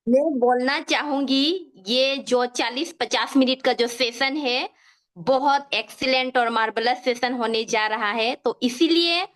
मैं बोलना चाहूंगी, ये जो 40-50 मिनट का जो सेशन है, बहुत एक्सीलेंट और मार्वलस सेशन होने जा रहा है। तो इसीलिए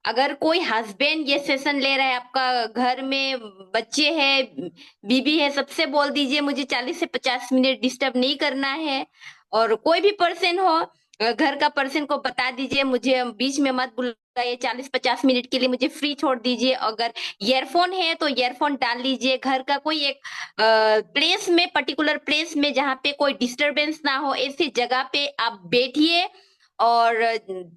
अगर कोई हस्बैंड ये सेशन ले रहा है, आपका घर में बच्चे हैं, बीबी है, सबसे बोल दीजिए मुझे 40 से 50 मिनट डिस्टर्ब नहीं करना है। और कोई भी पर्सन हो, घर का पर्सन को बता दीजिए मुझे बीच में मत बुलाइए, 40-50 मिनट के लिए मुझे फ्री छोड़ दीजिए। अगर ईयरफोन है तो ईयरफोन डाल लीजिए। घर का कोई एक प्लेस में, पर्टिकुलर प्लेस में जहाँ पे कोई डिस्टरबेंस ना हो, ऐसी जगह पे आप बैठिए और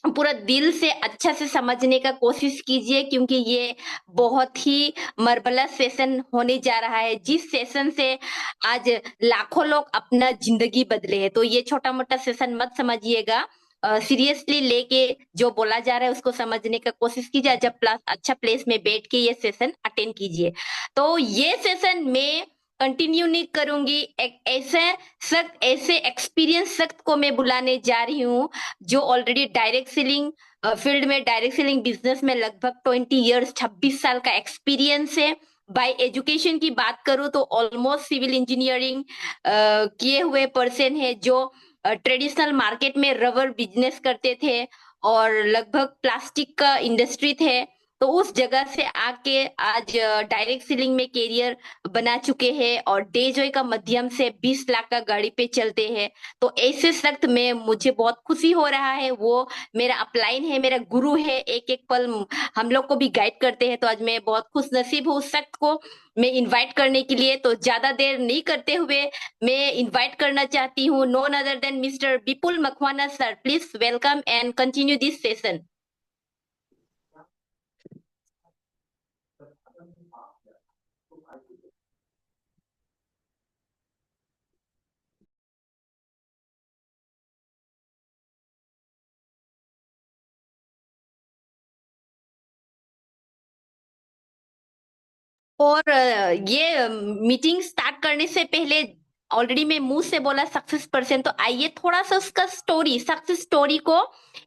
पूरा दिल से अच्छा से समझने का कोशिश कीजिए, क्योंकि ये बहुत ही मरबलस सेशन होने जा रहा है, जिस सेशन से आज लाखों लोग अपना जिंदगी बदले हैं। तो ये छोटा मोटा सेशन मत समझिएगा, सीरियसली लेके जो बोला जा रहा है उसको समझने का कोशिश कीजिए। जब प्लस अच्छा प्लेस में बैठ के ये सेशन अटेंड कीजिए। तो ये सेशन में कंटिन्यू नहीं करूंगी, एक ऐसे एक्सपीरियंस सख्त को मैं बुलाने जा रही हूँ, जो ऑलरेडी डायरेक्ट सेलिंग फील्ड में, डायरेक्ट सेलिंग बिजनेस में लगभग 20 इयर्स, 26 साल का एक्सपीरियंस है। बाय एजुकेशन की बात करूं तो ऑलमोस्ट सिविल इंजीनियरिंग किए हुए पर्सन है, जो ट्रेडिशनल मार्केट में रबर बिजनेस करते थे और लगभग प्लास्टिक का इंडस्ट्री थे। तो उस जगह से आके आज डायरेक्ट सेलिंग में कैरियर बना चुके हैं और डे जॉय का माध्यम से 20 लाख का गाड़ी पे चलते हैं। तो ऐसे सख्त में मुझे बहुत खुशी हो रहा है, वो मेरा अपलाइन है, मेरा गुरु है, एक एक पल हम लोग को भी गाइड करते हैं। तो आज मैं बहुत खुश नसीब हूँ उस सख्त को मैं इनवाइट करने के लिए। तो ज्यादा देर नहीं करते हुए मैं इनवाइट करना चाहती हूँ known other than mister Vipul Makwana sir. Please welcome and continue this session. और ये मीटिंग स्टार्ट करने से पहले ऑलरेडी मैं मुंह से बोला सक्सेस पर्सन, तो आइए थोड़ा सा उसका स्टोरी, सक्सेस स्टोरी को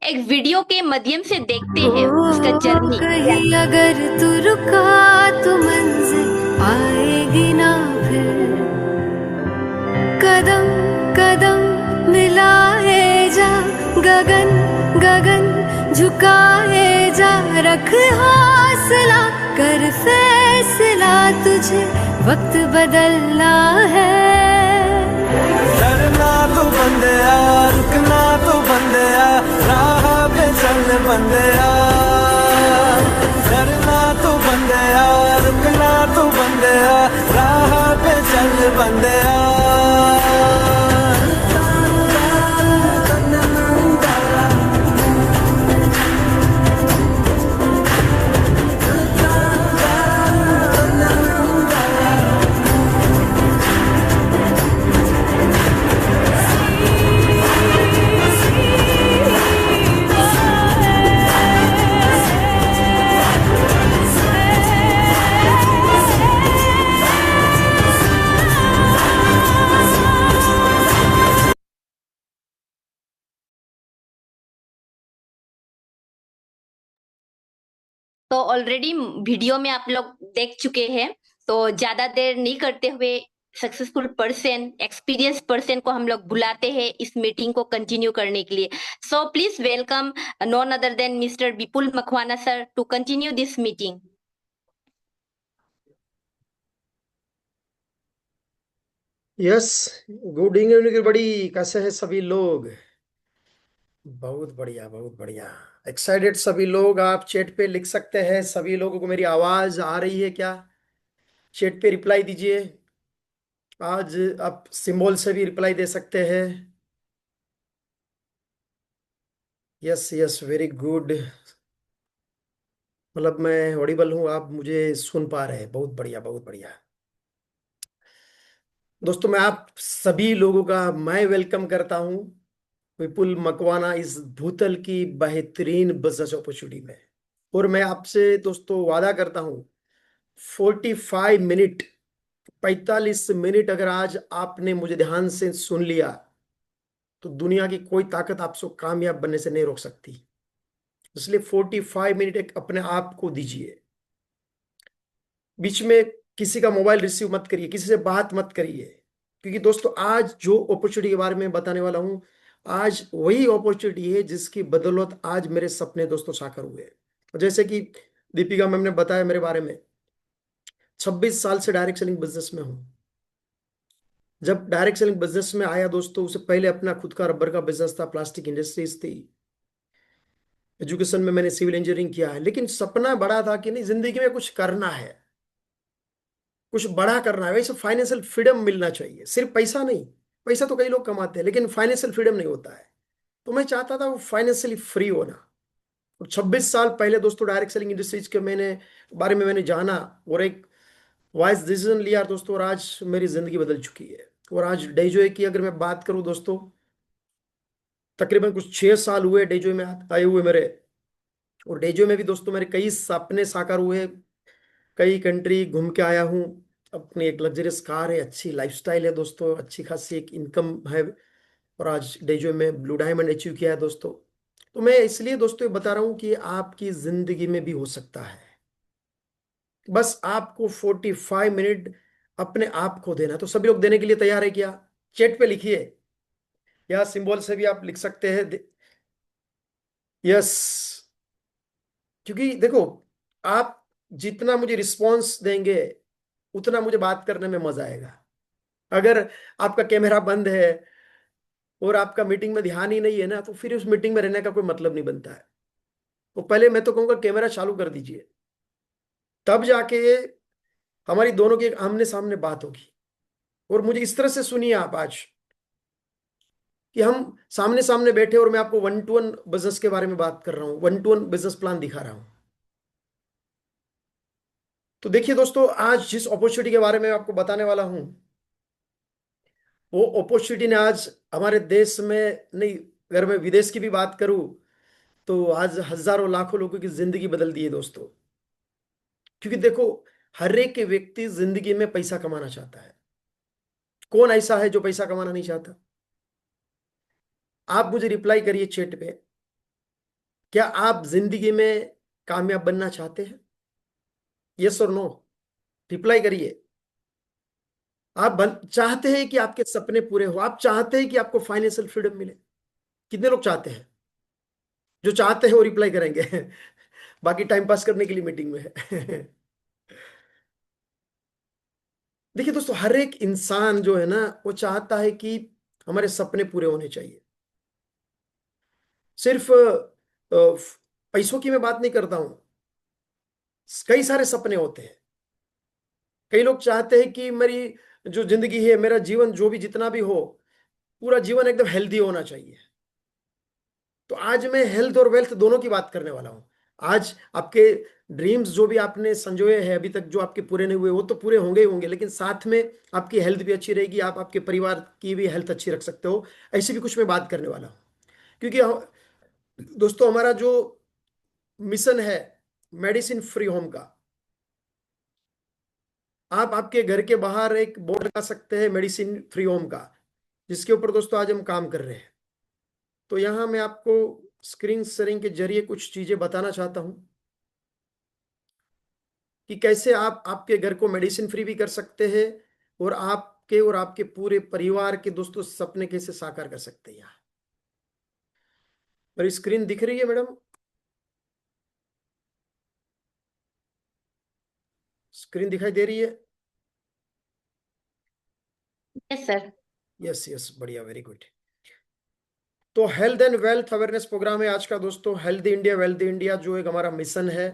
एक वीडियो के माध्यम से देखते हैं, उसका जर्नी। कहीं अगर तू रुका तो मंजिल आएगी ना फिर। कदम कदम मिलाए जा, गगन गगन झुकाए जा, रख हौसला कर फैसला, तुझे वक्त बदलना है। डरना तो बंदया, रुकना तो बंदया, राह पे चल बंदया। डरना तो बंदया, रुकना तो बंदया, राह पे चल बंदया। तो ऑलरेडी वीडियो में आप लोग देख चुके हैं, तो ज्यादा देर नहीं करते हुए सक्सेसफुल पर्सन, एक्सपीरियंस पर्सन को हम लोग बुलाते हैं इस मीटिंग को कंटिन्यू करने के लिए। So please welcome non other than mister Vipul Makwana sir to continue this meeting. Yes, good evening everybody. कैसे हैं सभी लोग? बहुत बढ़िया, बहुत बढ़िया। एक्साइटेड सभी लोग? आप चैट पे लिख सकते हैं। सभी लोगों को मेरी आवाज आ रही है क्या? चैट पे रिप्लाई दीजिए। आज आप सिंबल से भी रिप्लाई दे सकते हैं। Yes yes, very good. मतलब मैं ऑडिबल हूँ, आप मुझे सुन पा रहे हैं। बहुत बढ़िया, बहुत बढ़िया। दोस्तों, मैं आप सभी लोगों का मैं वेलकम करता हूँ विपुल मकवाना इस भूतल की बेहतरीन बिजनेस अपॉर्चुनिटी में। और मैं आपसे दोस्तों वादा करता हूं 45 मिनट, 45 मिनट अगर आज आपने मुझे ध्यान से सुन लिया तो दुनिया की कोई ताकत आपको कामयाब बनने से नहीं रोक सकती। इसलिए 45 मिनट एक अपने आप को दीजिए। बीच में किसी का मोबाइल रिसीव मत करिए, किसी से बात मत करिए, क्योंकि दोस्तों आज जो अपॉर्चुनिटी के बारे में बताने वाला हूं, आज वही अपॉर्चुनिटी है जिसकी बदौलत आज मेरे सपने दोस्तों साकार हुए। जैसे कि दीपिका मैम ने बताया मेरे बारे में, 26 साल से डायरेक्ट सेलिंग बिजनेस में हूं। जब डायरेक्ट सेलिंग बिजनेस में आया दोस्तों, उससे पहले अपना खुद का रबर का बिजनेस था, प्लास्टिक इंडस्ट्रीज थी। एजुकेशन में मैंने सिविल इंजीनियरिंग किया है, लेकिन सपना बड़ा था कि नहीं, जिंदगी में कुछ करना है, कुछ बड़ा करना है। वैसे फाइनेंशियल फ्रीडम मिलना चाहिए, सिर्फ पैसा नहीं। पैसा तो कई लोग कमाते हैं, लेकिन फाइनेंशियल फ्रीडम नहीं होता है। तो मैं चाहता था वो फाइनेंशियली फ्री होना। और 26 साल पहले दोस्तों डायरेक्ट सेलिंग इंडस्ट्रीज के बारे में मैंने जाना, और एक वाइज डिसीजन लिया दोस्तों, और आज मेरी जिंदगी बदल चुकी है। और आज डेजोए की अगर मैं बात करूं दोस्तों, तकरीबन कुछ 6 साल हुए डेजोए में आए हुए मेरे। और डेजोए में भी दोस्तों मेरे कई सपने साकार हुए, कई कंट्री घूम के आया हूँ। अपनी एक लग्जरियस कार है, अच्छी लाइफस्टाइल है दोस्तों, अच्छी खासी एक इनकम है। और आज डेजोए में ब्लू डायमंड अचीव किया है दोस्तों। तो मैं इसलिए दोस्तों ये बता रहा हूँ कि आपकी जिंदगी में भी हो सकता है। बस आपको 45 मिनट अपने आप को देना। तो सभी लोग देने के लिए तैयार है क्या? चैट पे लिखिए, या सिंबल से भी आप लिख सकते हैं। यस, क्योंकि देखो, आप जितना मुझे रिस्पॉन्स देंगे उतना मुझे बात करने में मजा आएगा। अगर आपका कैमरा बंद है और आपका मीटिंग में ध्यान ही नहीं है ना, तो फिर उस मीटिंग में रहने का कोई मतलब नहीं बनता है। तो पहले मैं तो कहूंगा कैमरा चालू कर दीजिए, तब जाके हमारी दोनों की एक आमने सामने बात होगी। और मुझे इस तरह से सुनिए आप आज, कि हम सामने सामने बैठे और मैं आपको 1-to-1 बिजनेस के बारे में बात कर रहा हूं, 1-to-1 बिजनेस प्लान दिखा रहा हूं। तो देखिए दोस्तों, आज जिस अपॉर्चुनिटी के बारे में आपको बताने वाला हूं, वो अपॉर्चुनिटी ने आज हमारे देश में नहीं, अगर मैं विदेश की भी बात करूं, तो आज हजारों लाखों लोगों की जिंदगी बदल दी है दोस्तों। क्योंकि देखो, हर एक व्यक्ति जिंदगी में पैसा कमाना चाहता है। कौन ऐसा है जो पैसा कमाना नहीं चाहता? आप मुझे रिप्लाई करिए चैट पे, क्या आप जिंदगी में कामयाब बनना चाहते हैं? यस और नो, रिप्लाई करिए। आप चाहते हैं कि आपके सपने पूरे हो? आप चाहते हैं कि आपको फाइनेंशियल फ्रीडम मिले? कितने लोग चाहते हैं? जो चाहते हैं वो रिप्लाई करेंगे। बाकी टाइम पास करने के लिए मीटिंग में है। देखिए दोस्तों, हर एक इंसान जो है ना, वो चाहता है कि हमारे सपने पूरे होने चाहिए। सिर्फ पैसों की मैं बात नहीं करता हूं, कई सारे सपने होते हैं। कई लोग चाहते हैं कि मेरी जो जिंदगी है, मेरा जीवन जो भी जितना भी हो, पूरा जीवन एकदम हेल्दी होना चाहिए। तो आज मैं हेल्थ और वेल्थ दोनों की बात करने वाला हूं। आज आपके ड्रीम्स जो भी आपने संजोए हैं अभी तक, जो आपके पूरे नहीं हुए, वो तो पूरे होंगे ही होंगे, लेकिन साथ में आपकी हेल्थ भी अच्छी रहेगी, आप आपके परिवार की भी हेल्थ अच्छी रख सकते हो। ऐसी भी कुछ मैं बात करने वाला हूँ। क्योंकि दोस्तों, हमारा जो मिशन है मेडिसिन फ्री होम का, आप आपके घर के बाहर एक बोर्ड लगा सकते हैं मेडिसिन फ्री होम का, जिसके ऊपर दोस्तों आज हम काम कर रहे हैं। तो यहां मैं आपको स्क्रीन शेयरिंग के जरिए कुछ चीजें बताना चाहता हूं, कि कैसे आप आपके घर को मेडिसिन फ्री भी कर सकते हैं, और आपके पूरे परिवार के दोस्तों सपने कैसे साकार कर सकते हैं। यहाँ मेरी स्क्रीन दिख रही है मैडम? स्क्रीन दिखाई दे रही है? Yes sir. यस यस, बढ़िया, वेरी गुड। तो health and wealth awareness program है आज का दोस्तों, हेल्थ इंडिया वेल्थ इंडिया, जो एक हमारा मिशन है।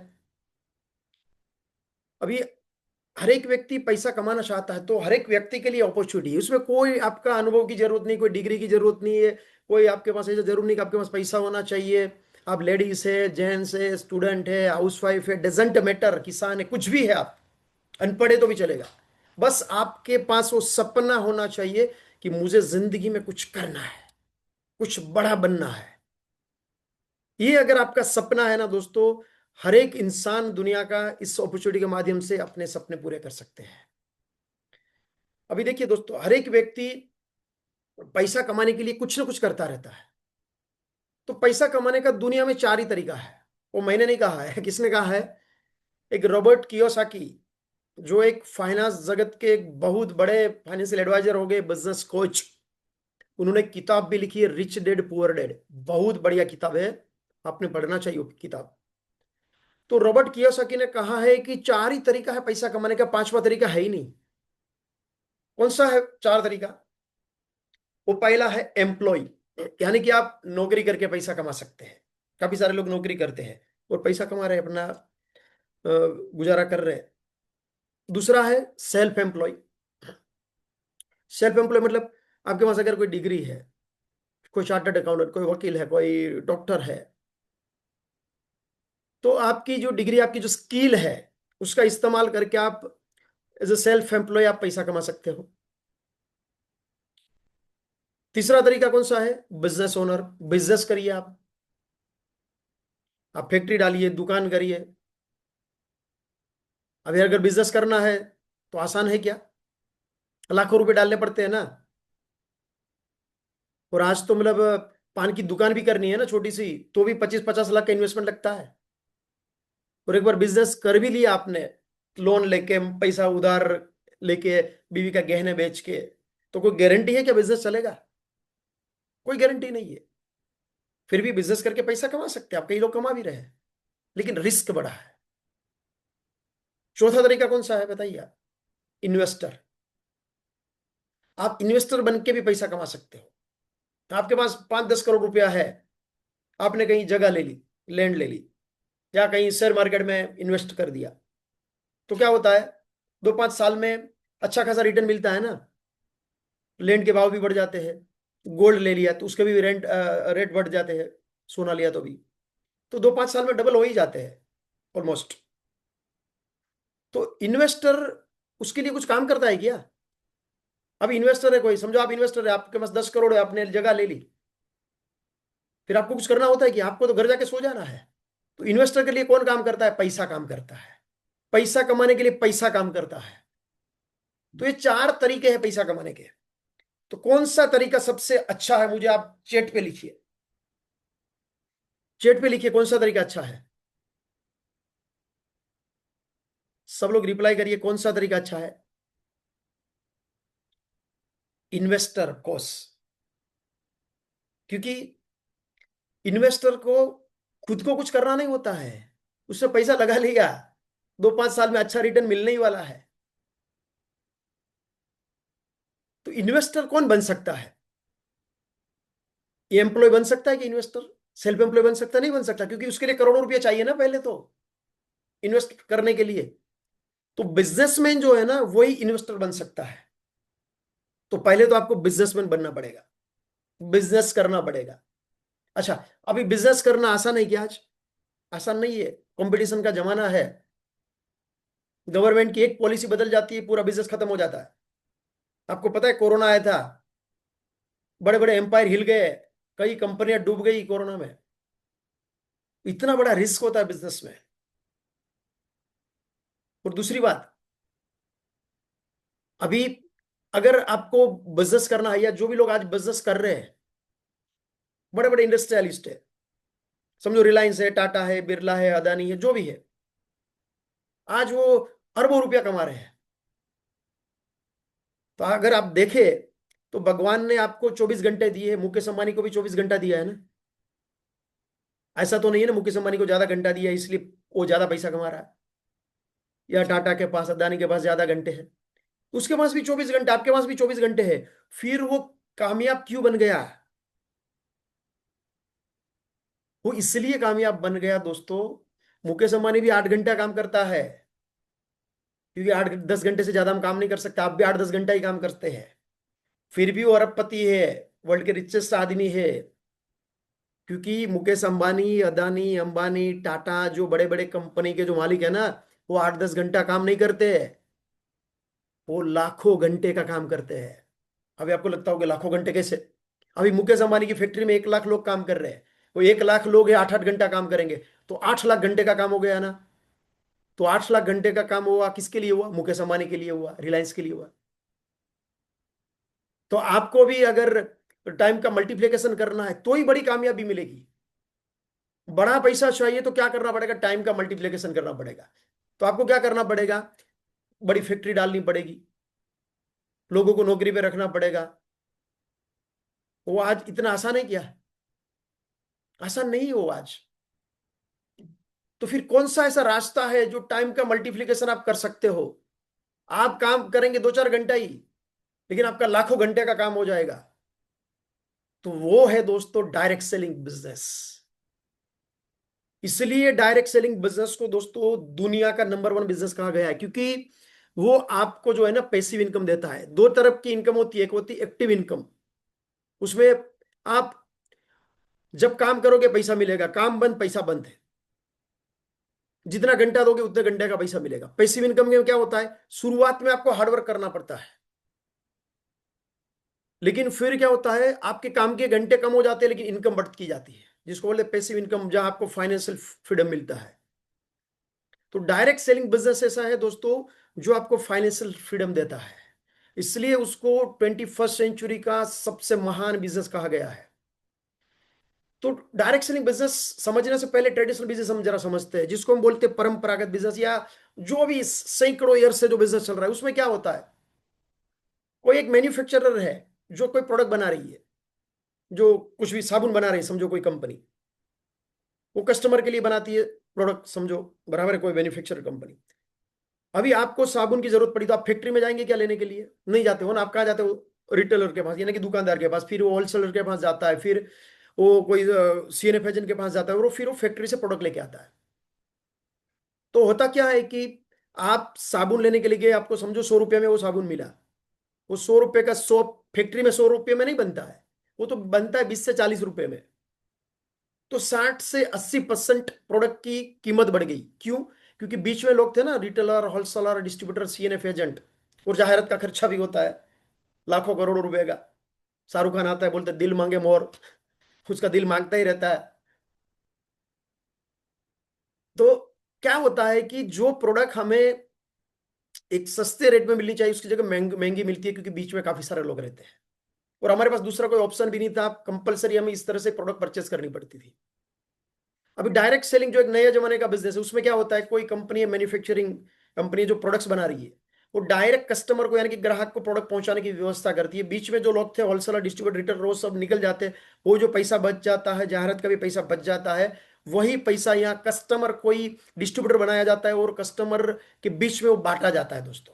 अभी हर एक व्यक्ति पैसा कमाना चाहता है, तो हर एक व्यक्ति के लिए अपॉर्चुनिटी है। उसमें कोई आपका अनुभव की जरूरत नहीं, कोई डिग्री की जरूरत नहीं है, कोई आपके पास ऐसा जरूर नहीं कि आपके पास पैसा होना चाहिए। आप लेडीज है, जेंट्स है, स्टूडेंट है, हाउसवाइफ है, डजेंट मैटर, किसान है, कुछ भी है, आप अनपढ़ है तो भी चलेगा। बस आपके पास वो सपना होना चाहिए कि मुझे जिंदगी में कुछ करना है, कुछ बड़ा बनना है। ये अगर आपका सपना है ना दोस्तों, हर एक इंसान दुनिया का इस अपॉर्चुनिटी के माध्यम से अपने सपने पूरे कर सकते हैं। अभी देखिए दोस्तों, हर एक व्यक्ति पैसा कमाने के लिए कुछ ना कुछ करता रहता है। तो पैसा कमाने का दुनिया में 4 ही तरीका है। वो मैंने नहीं कहा है, किसने कहा है? एक रॉबर्ट कियोसाकी, जो एक फाइनेंस जगत के एक बहुत बड़े फाइनेंशियल एडवाइजर हो गए, बिजनेस कोच, उन्होंने किताब भी लिखी है, रिच डैड पुअर डैड। बहुत बढ़िया किताब है, आपने पढ़ना चाहिए वो किताब। तो रॉबर्ट कियोसाकी ने कहा है कि चार ही तरीका है पैसा कमाने का, पांचवा तरीका है ही नहीं। कौन सा है चार तरीका? वो पहला है एम्प्लॉय, यानी कि आप नौकरी करके पैसा कमा सकते हैं। काफी सारे लोग नौकरी करते हैं और पैसा कमा रहे हैं, अपना गुजारा कर रहे हैं। दूसरा है सेल्फ एम्प्लॉय। सेल्फ एम्प्लॉय मतलब आपके पास अगर कोई डिग्री है, कोई चार्टर्ड अकाउंटेंट, कोई वकील है, कोई डॉक्टर है, तो आपकी जो डिग्री, आपकी जो स्किल है, उसका इस्तेमाल करके आप एज ए सेल्फ एम्प्लॉय आप पैसा कमा सकते हो। तीसरा तरीका कौन सा है? Business owner. बिजनेस करिए आप फैक्ट्री डालिए, दुकान करिए। अभी अगर बिजनेस करना है तो आसान है क्या? लाखों रुपए डालने पड़ते हैं ना। और आज तो मतलब पान की दुकान भी करनी है ना छोटी सी, तो भी 25-50 लाख का इन्वेस्टमेंट लगता है। और एक बार बिजनेस कर भी लिया आपने, लोन लेके, पैसा उधार लेके, बीवी का गहने बेच के, तो कोई गारंटी है क्या बिजनेस चलेगा? कोई गारंटी नहीं है। फिर भी बिजनेस करके पैसा कमा सकते हैं आप, कई लोग कमा भी रहे हैं, लेकिन रिस्क बड़ा है। चौथा तरीका कौन सा है बताइए आप? इन्वेस्टर। आप इन्वेस्टर बन के भी पैसा कमा सकते हो। आपके पास 5-10 करोड़ रुपया है, आपने कहीं जगह ले ली, लैंड ले ली, या कहीं शेयर मार्केट में इन्वेस्ट कर दिया, तो क्या होता है? 2-5 साल में अच्छा खासा रिटर्न मिलता है ना। लैंड के भाव भी बढ़ जाते हैं। गोल्ड ले लिया तो उसके भी रेट बढ़ जाते हैं। सोना लिया तो भी, तो 2-5 साल में डबल हो ही जाते हैं ऑलमोस्ट। तो इन्वेस्टर उसके लिए कुछ काम करता है क्या? अब इन्वेस्टर है कोई, समझो आप इन्वेस्टर है, आपके पास 10 करोड़ है, आपने जगह ले ली, फिर आपको कुछ करना होता है कि आपको तो घर जाके सो जाना है। तो इन्वेस्टर के लिए कौन काम करता है? पैसा काम करता है। पैसा कमाने के लिए पैसा काम करता है। तो ये चार तरीके हैं पैसा कमाने के। तो कौन सा तरीका सबसे अच्छा है, मुझे आप चैट पे लिखिए। चैट पे लिखिए कौन सा तरीका अच्छा है। सब लोग रिप्लाई करिए, कौन सा तरीका अच्छा है? Investor course. क्योंकि इन्वेस्टर को खुद को कुछ करना नहीं होता है, उससे पैसा लगा लिया, 2-5 साल में अच्छा रिटर्न मिलने ही वाला है। तो इन्वेस्टर कौन बन सकता है? ये एम्प्लॉय बन सकता है कि इन्वेस्टर? सेल्फ एम्प्लॉय बन सकता? नहीं बन सकता, क्योंकि उसके लिए करोड़ों रुपया चाहिए ना पहले तो इन्वेस्ट करने के लिए। तो बिजनेसमैन जो है ना, वही इन्वेस्टर बन सकता है। तो पहले तो आपको बिजनेसमैन बनना पड़ेगा, बिजनेस करना पड़ेगा। अच्छा, अभी बिजनेस करना आसान है क्या आज? आसान नहीं है, कंपटीशन का जमाना है। गवर्नमेंट की एक पॉलिसी बदल जाती है, पूरा बिजनेस खत्म हो जाता है। आपको पता है कोरोना आया था, बड़े बड़े एम्पायर हिल गए, कई कंपनियां डूब गई कोरोना में। इतना बड़ा रिस्क होता है बिजनेस में। और दूसरी बात, अभी अगर आपको बिजनेस करना है, या जो भी लोग आज बिजनेस कर रहे हैं, बड़े बड़े इंडस्ट्रियलिस्ट है, समझो रिलायंस है, टाटा है, बिरला है, अदानी है, जो भी है, आज वो अरबों रुपया कमा रहे हैं। तो अगर आप देखें तो भगवान ने आपको 24 घंटे दिए, मुकेश अंबानी को भी 24 घंटा दिया है ना। ऐसा तो नहीं है ना मुकेश अंबानी को ज्यादा घंटा दिया है इसलिए वो ज्यादा पैसा कमा रहा है, या टाटा के पास, अदानी के पास ज्यादा घंटे हैं। उसके पास भी 24 घंटे, आपके पास भी 24 घंटे है, फिर वो कामयाब क्यों बन गया? वो इसलिए कामयाब बन गया दोस्तों। मुकेश अंबानी भी 8 घंटा काम करता है, क्योंकि 8-10 घंटे से ज्यादा हम काम नहीं कर सकते। आप भी 8-10 घंटा ही काम करते हैं, फिर भी वो अरबपति है, वर्ल्ड के रिचेस्ट आदमी है। क्योंकि मुकेश अंबानी, अदानी, अंबानी, टाटा, जो बड़े बड़े कंपनी के जो मालिक है ना, वो 8-10 घंटा काम नहीं करते हैं, वो लाखों घंटे का काम करते हैं। अभी आपको लगता होगा लाखों घंटे कैसे? अभी मुकेश अंबानी की फैक्ट्री में 1 लाख लोग काम कर रहे हैं, वो 1 लाख लोग हैं, 8-8 घंटा काम करेंगे, तो 8 लाख घंटे का काम हो गया ना। तो 8 लाख घंटे का काम हुआ, किसके लिए हुआ? मुकेश अंबानी के लिए हुआ, रिलायंस के लिए हुआ। तो आपको भी अगर टाइम का मल्टीप्लिकेशन करना है तो ही बड़ी कामयाबी मिलेगी। बड़ा पैसा चाहिए तो क्या करना पड़ेगा? टाइम का मल्टीप्लिकेशन करना पड़ेगा। तो आपको क्या करना पड़ेगा? बड़ी फैक्ट्री डालनी पड़ेगी, लोगों को नौकरी पे रखना पड़ेगा। वो आज इतना आसान है क्या? आसान नहीं है वो आज। तो फिर कौन सा ऐसा रास्ता है जो टाइम का मल्टीप्लिकेशन आप कर सकते हो? आप काम करेंगे 2-4 घंटा ही, लेकिन आपका लाखों घंटे का काम हो जाएगा। तो वो है दोस्तों डायरेक्ट सेलिंग बिजनेस। इसलिए डायरेक्ट सेलिंग बिजनेस को दोस्तों दुनिया का नंबर 1 बिजनेस कहा गया है, क्योंकि वो आपको जो है ना पैसिव इनकम देता है। दो तरफ की इनकम होती है, एक होती है एक्टिव इनकम, उसमें आप जब काम करोगे पैसा मिलेगा, काम बंद पैसा बंद है। जितना घंटा दोगे उतने घंटे का पैसा मिलेगा। पैसिव इनकम में क्या होता है, शुरुआत में आपको हार्डवर्क करना पड़ता है, लेकिन फिर क्या होता है, आपके काम के घंटे कम हो जाते हैं लेकिन इनकम बढ़ती जाती है, जिसको बोलते हैं पैसिव इनकम, जहां आपको फाइनेंशियल फ्रीडम मिलता है। तो डायरेक्ट सेलिंग बिजनेस ऐसा है दोस्तों जो आपको फाइनेंशियल फ्रीडम देता है, इसलिए उसको 21st सेंचुरी का सबसे महान बिजनेस कहा गया है। तो डायरेक्ट सेलिंग बिजनेस समझने से पहले ट्रेडिशनल बिजनेस हम जरा समझते हैं, जिसको हम बोलते हैं परंपरागत बिजनेस, या जो भी सैकड़ों ईयर से जो बिजनेस चल रहा है। उसमें क्या होता है, कोई एक मैन्युफैक्चरर है जो कोई प्रोडक्ट बना रही है, जो कुछ भी साबुन बना रही है, समझो कोई कंपनी, वो कस्टमर के लिए बनाती है प्रोडक्ट, समझो बराबर है, कोई मैन्युफैक्चरर कंपनी। अभी आपको साबुन की जरूरत पड़ी तो आप फैक्ट्री में जाएंगे क्या लेने के लिए? नहीं जाते हो ना। आप कहाँ जाते हो? रिटेलर के पास, यानी कि दुकानदार के पास, फिर वो होलसेलर के पास जाता है, फिर वो कोई सीएनएफ एजेंट के पास जाता है, और फिर वो फैक्ट्री से प्रोडक्ट लेके आता है। तो होता क्या है कि आप साबुन लेने के लिए गए, आपको समझो 100 रुपये में वो साबुन मिला। वो 100 रुपये का सोप फैक्ट्री में 100 रुपये में नहीं बनता है, वो तो बनता है 20 से 40 रुपये में। तो 60 से 80% प्रोडक्ट की कीमत बढ़ गई। क्यों? क्योंकि बीच में लोग थे ना, retailer, wholesaler, distributor, CNF agent, और जाहिरात का खर्चा भी होता है लाखों करोड़ों रुपए का। शाहरुख खान आता है, बोलते दिल मांगे मोर, उसका दिल मांगता ही रहता है। तो क्या होता है कि जो प्रोडक्ट हमें एक सस्ते रेट में मिलनी चाहिए, उसकी जगह महंगी मिलती है, क्योंकि बीच में काफी सारे लोग रहते हैं और हमारे पास दूसरा कोई ऑप्शन भी नहीं था। कंपलसरी हमें इस तरह से प्रोडक्ट परचेस करनी पड़ती थी। अभी डायरेक्ट सेलिंग जो एक नए जमाने का बिजनेस है, उसमें क्या होता है, कोई कंपनी है, मैन्युफैक्चरिंग कंपनी जो प्रोडक्ट्स बना रही है, वो डायरेक्ट कस्टमर को यानी कि ग्राहक को प्रोडक्ट पहुंचाने की व्यवस्था करती है। बीच में जो लोग थे, होलसेलर, डिस्ट्रीब्यूटर, रिटेलर, वो सब निकल जाते हैं। वो जो पैसा बच जाता है, जाहिरात का भी पैसा बच जाता है, वही पैसा यहाँ कस्टमर, कोई डिस्ट्रीब्यूटर बनाया जाता है और कस्टमर के बीच में वो बांटा जाता है दोस्तों।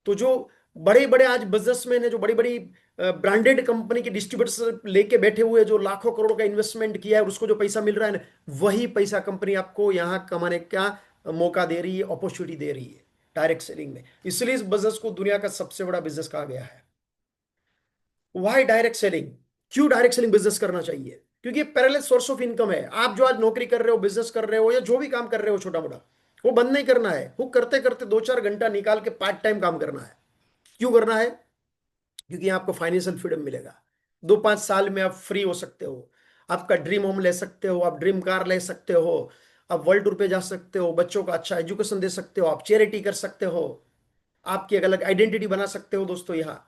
तो जो बड़े बड़े आज बिजनेसमैन है, जो बड़ी बड़ी ब्रांडेड कंपनी के डिस्ट्रीब्यूटर्स लेके बैठे हुए, जो लाखों करोड़ का इन्वेस्टमेंट किया है और उसको जो पैसा मिल रहा है ना, वही पैसा कंपनी आपको यहाँ कमाने का मौका दे रही है, अपॉर्चुनिटी दे रही है डायरेक्ट सेलिंग में। इसलिए इस बिजनेस को दुनिया का सबसे बड़ा बिजनेस कहा गया है। Why direct selling? क्यों डायरेक्ट सेलिंग बिजनेस करना चाहिए? क्योंकि पैरेलल सोर्स ऑफ इनकम है। आप जो आज नौकरी कर रहे हो, बिजनेस कर रहे हो, या जो भी काम कर रहे हो छोटा मोटा, वो बंद नहीं करना है। वो करते करते 2-4 घंटा निकाल के पार्ट टाइम काम करना है। क्यों करना है? क्योंकि आपको फाइनेंशियल फ्रीडम मिलेगा। 2-5 साल में आप फ्री हो सकते हो, आपका ड्रीम होम ले सकते हो, आप ड्रीम कार ले सकते हो, आप वर्ल्ड टूर पे जा सकते हो, बच्चों को अच्छा एजुकेशन दे सकते हो, आप चैरिटी कर सकते हो, आपकी एक अलग आइडेंटिटी बना सकते हो दोस्तों यहाँ।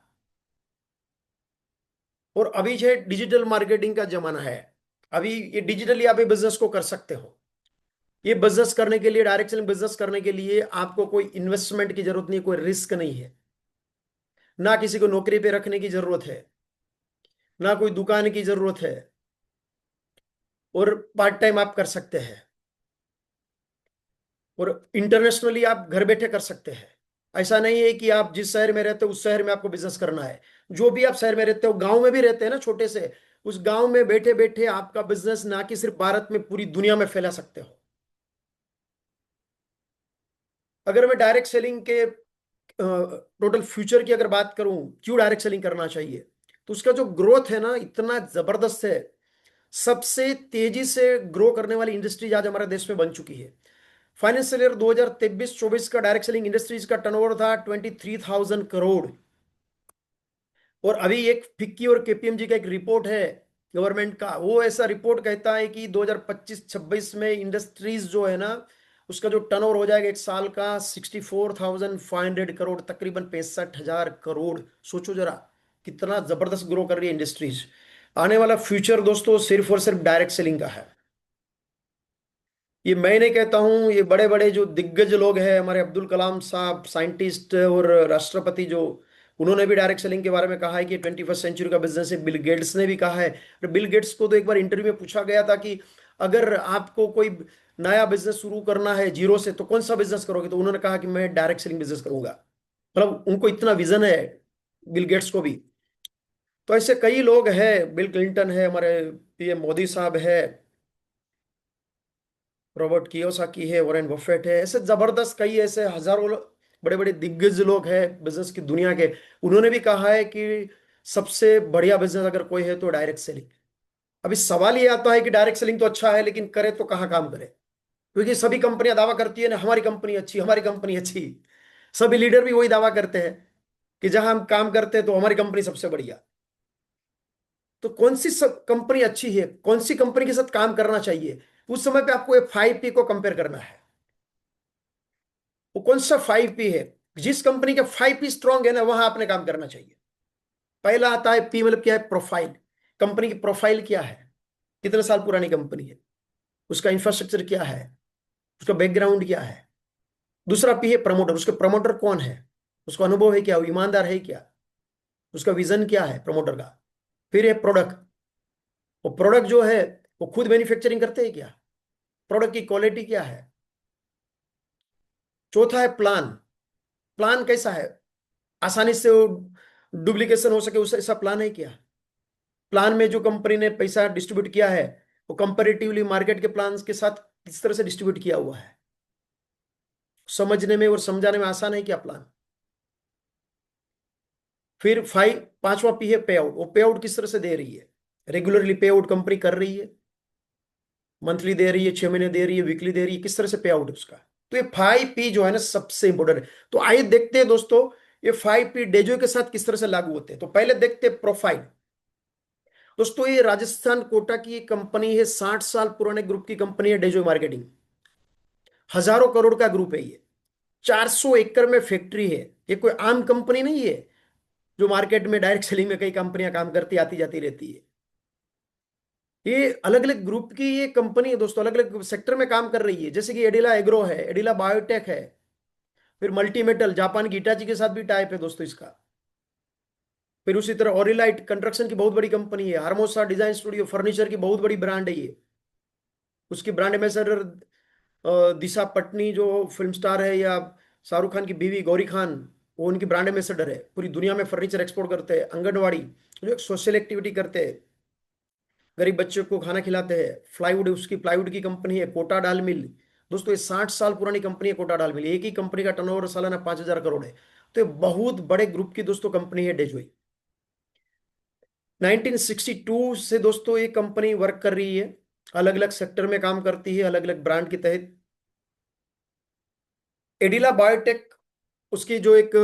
और अभी जो डिजिटल मार्केटिंग का जमाना है, अभी ये डिजिटली आप ये बिजनेस को कर सकते हो। ये बिजनेस करने के लिए, डायरेक्ट सेलिंग बिजनेस करने के लिए आपको कोई इन्वेस्टमेंट की जरूरत नहीं, कोई रिस्क नहीं है, ना किसी को नौकरी पे रखने की जरूरत है, ना कोई दुकान की जरूरत है, और पार्ट टाइम आप कर सकते हैं, और इंटरनेशनली आप घर बैठे कर सकते हैं। ऐसा नहीं है कि आप जिस शहर में रहते हो उस शहर में आपको बिजनेस करना है। जो भी आप शहर में रहते हो, गांव में भी रहते हैं ना छोटे से, उस गांव में बैठे बैठे आपका बिजनेस ना कि सिर्फ भारत में, पूरी दुनिया में फैला सकते हो। अगर मैं डायरेक्ट सेलिंग के टोटल फ्यूचर की अगर बात करूं, क्यों डायरेक्ट सेलिंग करना चाहिए, तो उसका जो ग्रोथ है ना, इतना जबरदस्त है। सबसे तेजी से ग्रो करने वाली इंडस्ट्रीज आज हमारे देश में बन चुकी है। फाइनेंशियल ईयर 2023-24 का डायरेक्ट सेलिंग इंडस्ट्रीज का टर्नओवर था 23,000 करोड़। और अभी एक फिक्की और केपीएमजी का एक रिपोर्ट है गवर्नमेंट का, वो ऐसा रिपोर्ट कहता है कि 2025-26 में इंडस्ट्रीज जो है ना, उसका जो टर्नओवर हो जाएगा एक साल का 64,500 करोड़, तकरीबन 65,000 करोड़। सोचो जरा कितना जबरदस्त ग्रो कर रही है इंडस्ट्रीज। आने वाला फ्यूचर दोस्तों सिर्फ और सिर्फ डायरेक्ट सेलिंग का है। ये मैं नहीं कहता हूँ, ये बड़े बड़े जो दिग्गज लोग हैं हमारे, अब्दुल कलाम साहब साइंटिस्ट और राष्ट्रपति, जो उन्होंने भी डायरेक्ट सेलिंग के बारे में कहा है कि 21st सेंचुरी का बिजनेस है। बिल गेट्स ने भी कहा है। और बिल गेट्स को तो एक बार इंटरव्यू में पूछा गया था कि अगर आपको कोई नया बिजनेस शुरू करना है जीरो से तो कौन सा बिजनेस करोगे, तो उन्होंने कहा कि मैं डायरेक्ट सेलिंग बिजनेस करूंगा। मतलब उनको इतना विजन है, बिल गेट्स को भी। तो ऐसे कई लोग हैं, बिल क्लिंटन है, हमारे पीएम मोदी साहब है, रॉबर्ट कियोसाकी है, वॉरेन बफेट है, ऐसे जबरदस्त कई ऐसे हजारों बड़े बड़े दिग्गज लोग हैं बिजनेस की दुनिया के। उन्होंने भी कहा है कि सबसे बढ़िया बिजनेस अगर कोई है तो डायरेक्ट सेलिंग। अभी सवाल ये आता है कि डायरेक्ट सेलिंग तो अच्छा है, लेकिन करे तो कहाँ काम करे? क्योंकि सभी कंपनियां दावा करती है ना, हमारी कंपनी अच्छी, हमारी कंपनी अच्छी। सभी लीडर भी वही दावा करते हैं कि जहां हम काम करते हैं तो हमारी कंपनी सबसे बढ़िया। तो कौन सी कंपनी अच्छी है, कौन सी कंपनी के साथ काम करना चाहिए, उस समय पे आपको ये 5P को कंपेयर करना है। वो कौन सा 5P है? जिस कंपनी के 5P स्ट्रांग है ना, वहां आपने काम करना चाहिए। पहला आता है पी, मतलब क्या है? प्रोफाइल। कंपनी की प्रोफाइल क्या है, कितने साल पुरानी कंपनी है, उसका इंफ्रास्ट्रक्चर क्या है, उसका बैकग्राउंड क्या है। दूसरा पी है प्रमोटर, उसके प्रमोटर कौन है, उसका अनुभव है क्या, वो ईमानदार है क्या, उसका विजन क्या है प्रमोटर का। फिर है प्रोडक्ट, वो प्रोडक्ट जो है वो खुद मैन्युफैक्चरिंग करते हैं क्या, प्रोडक्ट की क्वालिटी क्या है। चौथा है प्लान। प्लान कैसा है, आसानी से वो डुप्लीकेशन हो सके उस ऐसा प्लान है क्या। प्लान में जो कंपनी ने पैसा डिस्ट्रीब्यूट किया है वो कंपैरेटिवली मार्केट के प्लान के साथ किस तरह से डिस्ट्रीब्यूट किया हुआ है, समझने में और समझाने में आसान है क्या प्लान। फिर पांचवा पी है पे आउट, वो पे आउट किस तरह से दे रही है, रेगुलरली पे आउट कंपनी कर रही है, मंथली दे रही है, 6 महीने दे रही है, वीकली दे रही है, किस तरह से पे आउट है उसका। तो ये 5P जो है ना सबसे इंपॉर्टेंट है। तो आइए देखते हैं दोस्तों, ये 5P डेजो के साथ किस तरह से लागू होते हैं। तो पहले देखते हैं प्रोफाइल। दोस्तों ये राजस्थान कोटा की एक कंपनी है, 60 साल पुराने ग्रुप की कंपनी है डेजो मार्केटिंग। हजारों करोड़ का ग्रुप है ये, 400 एकड़ में फैक्ट्री है। ये कोई आम कंपनी नहीं है जो मार्केट में डायरेक्ट सेलिंग में कई कंपनियां काम करती आती जाती रहती है। ये अलग अलग ग्रुप की ये कंपनी है दोस्तों, अलग अलग सेक्टर में काम कर रही है। जैसे कि एडिला एग्रो है, एडिला बायोटेक है, फिर मल्टी मेटल, जापान की इटाची के साथ भी टाइप है दोस्तों इसका। फिर उसी तरह ओरिलाइट कंस्ट्रक्शन की बहुत बड़ी कंपनी है, हार्मोसा डिजाइन स्टूडियो फर्नीचर की बहुत बड़ी ब्रांड है ये। उसकी ब्रांड एम्बेसडर दिशा पटनी जो फिल्म स्टार है, या शाहरुख खान की बीवी गौरी खान, वो उनकी ब्रांड एम्बेसडर है। पूरी दुनिया में फर्नीचर एक्सपोर्ट करते हैं। आंगनवाड़ी जो एक सोशल एक्टिविटी करते हैं, गरीब बच्चों को खाना खिलाते हैं। प्लाईवुड, उसकी प्लाईवुड की कंपनी है कोटा डाल मिल। दोस्तों ये 60 साल पुरानी कंपनी है कोटा डाल मिल। एक ही कंपनी का टर्नओवर सालाना 5,000 करोड़ है। तो ये बहुत बड़े ग्रुप की दोस्तों कंपनी है डेजोई। 1962 से दोस्तों ये कंपनी वर्क कर रही है, अलग अलग सेक्टर में काम करती है, अलग अलग ब्रांड के तहत। एडिला बायोटेक उसकी जो एक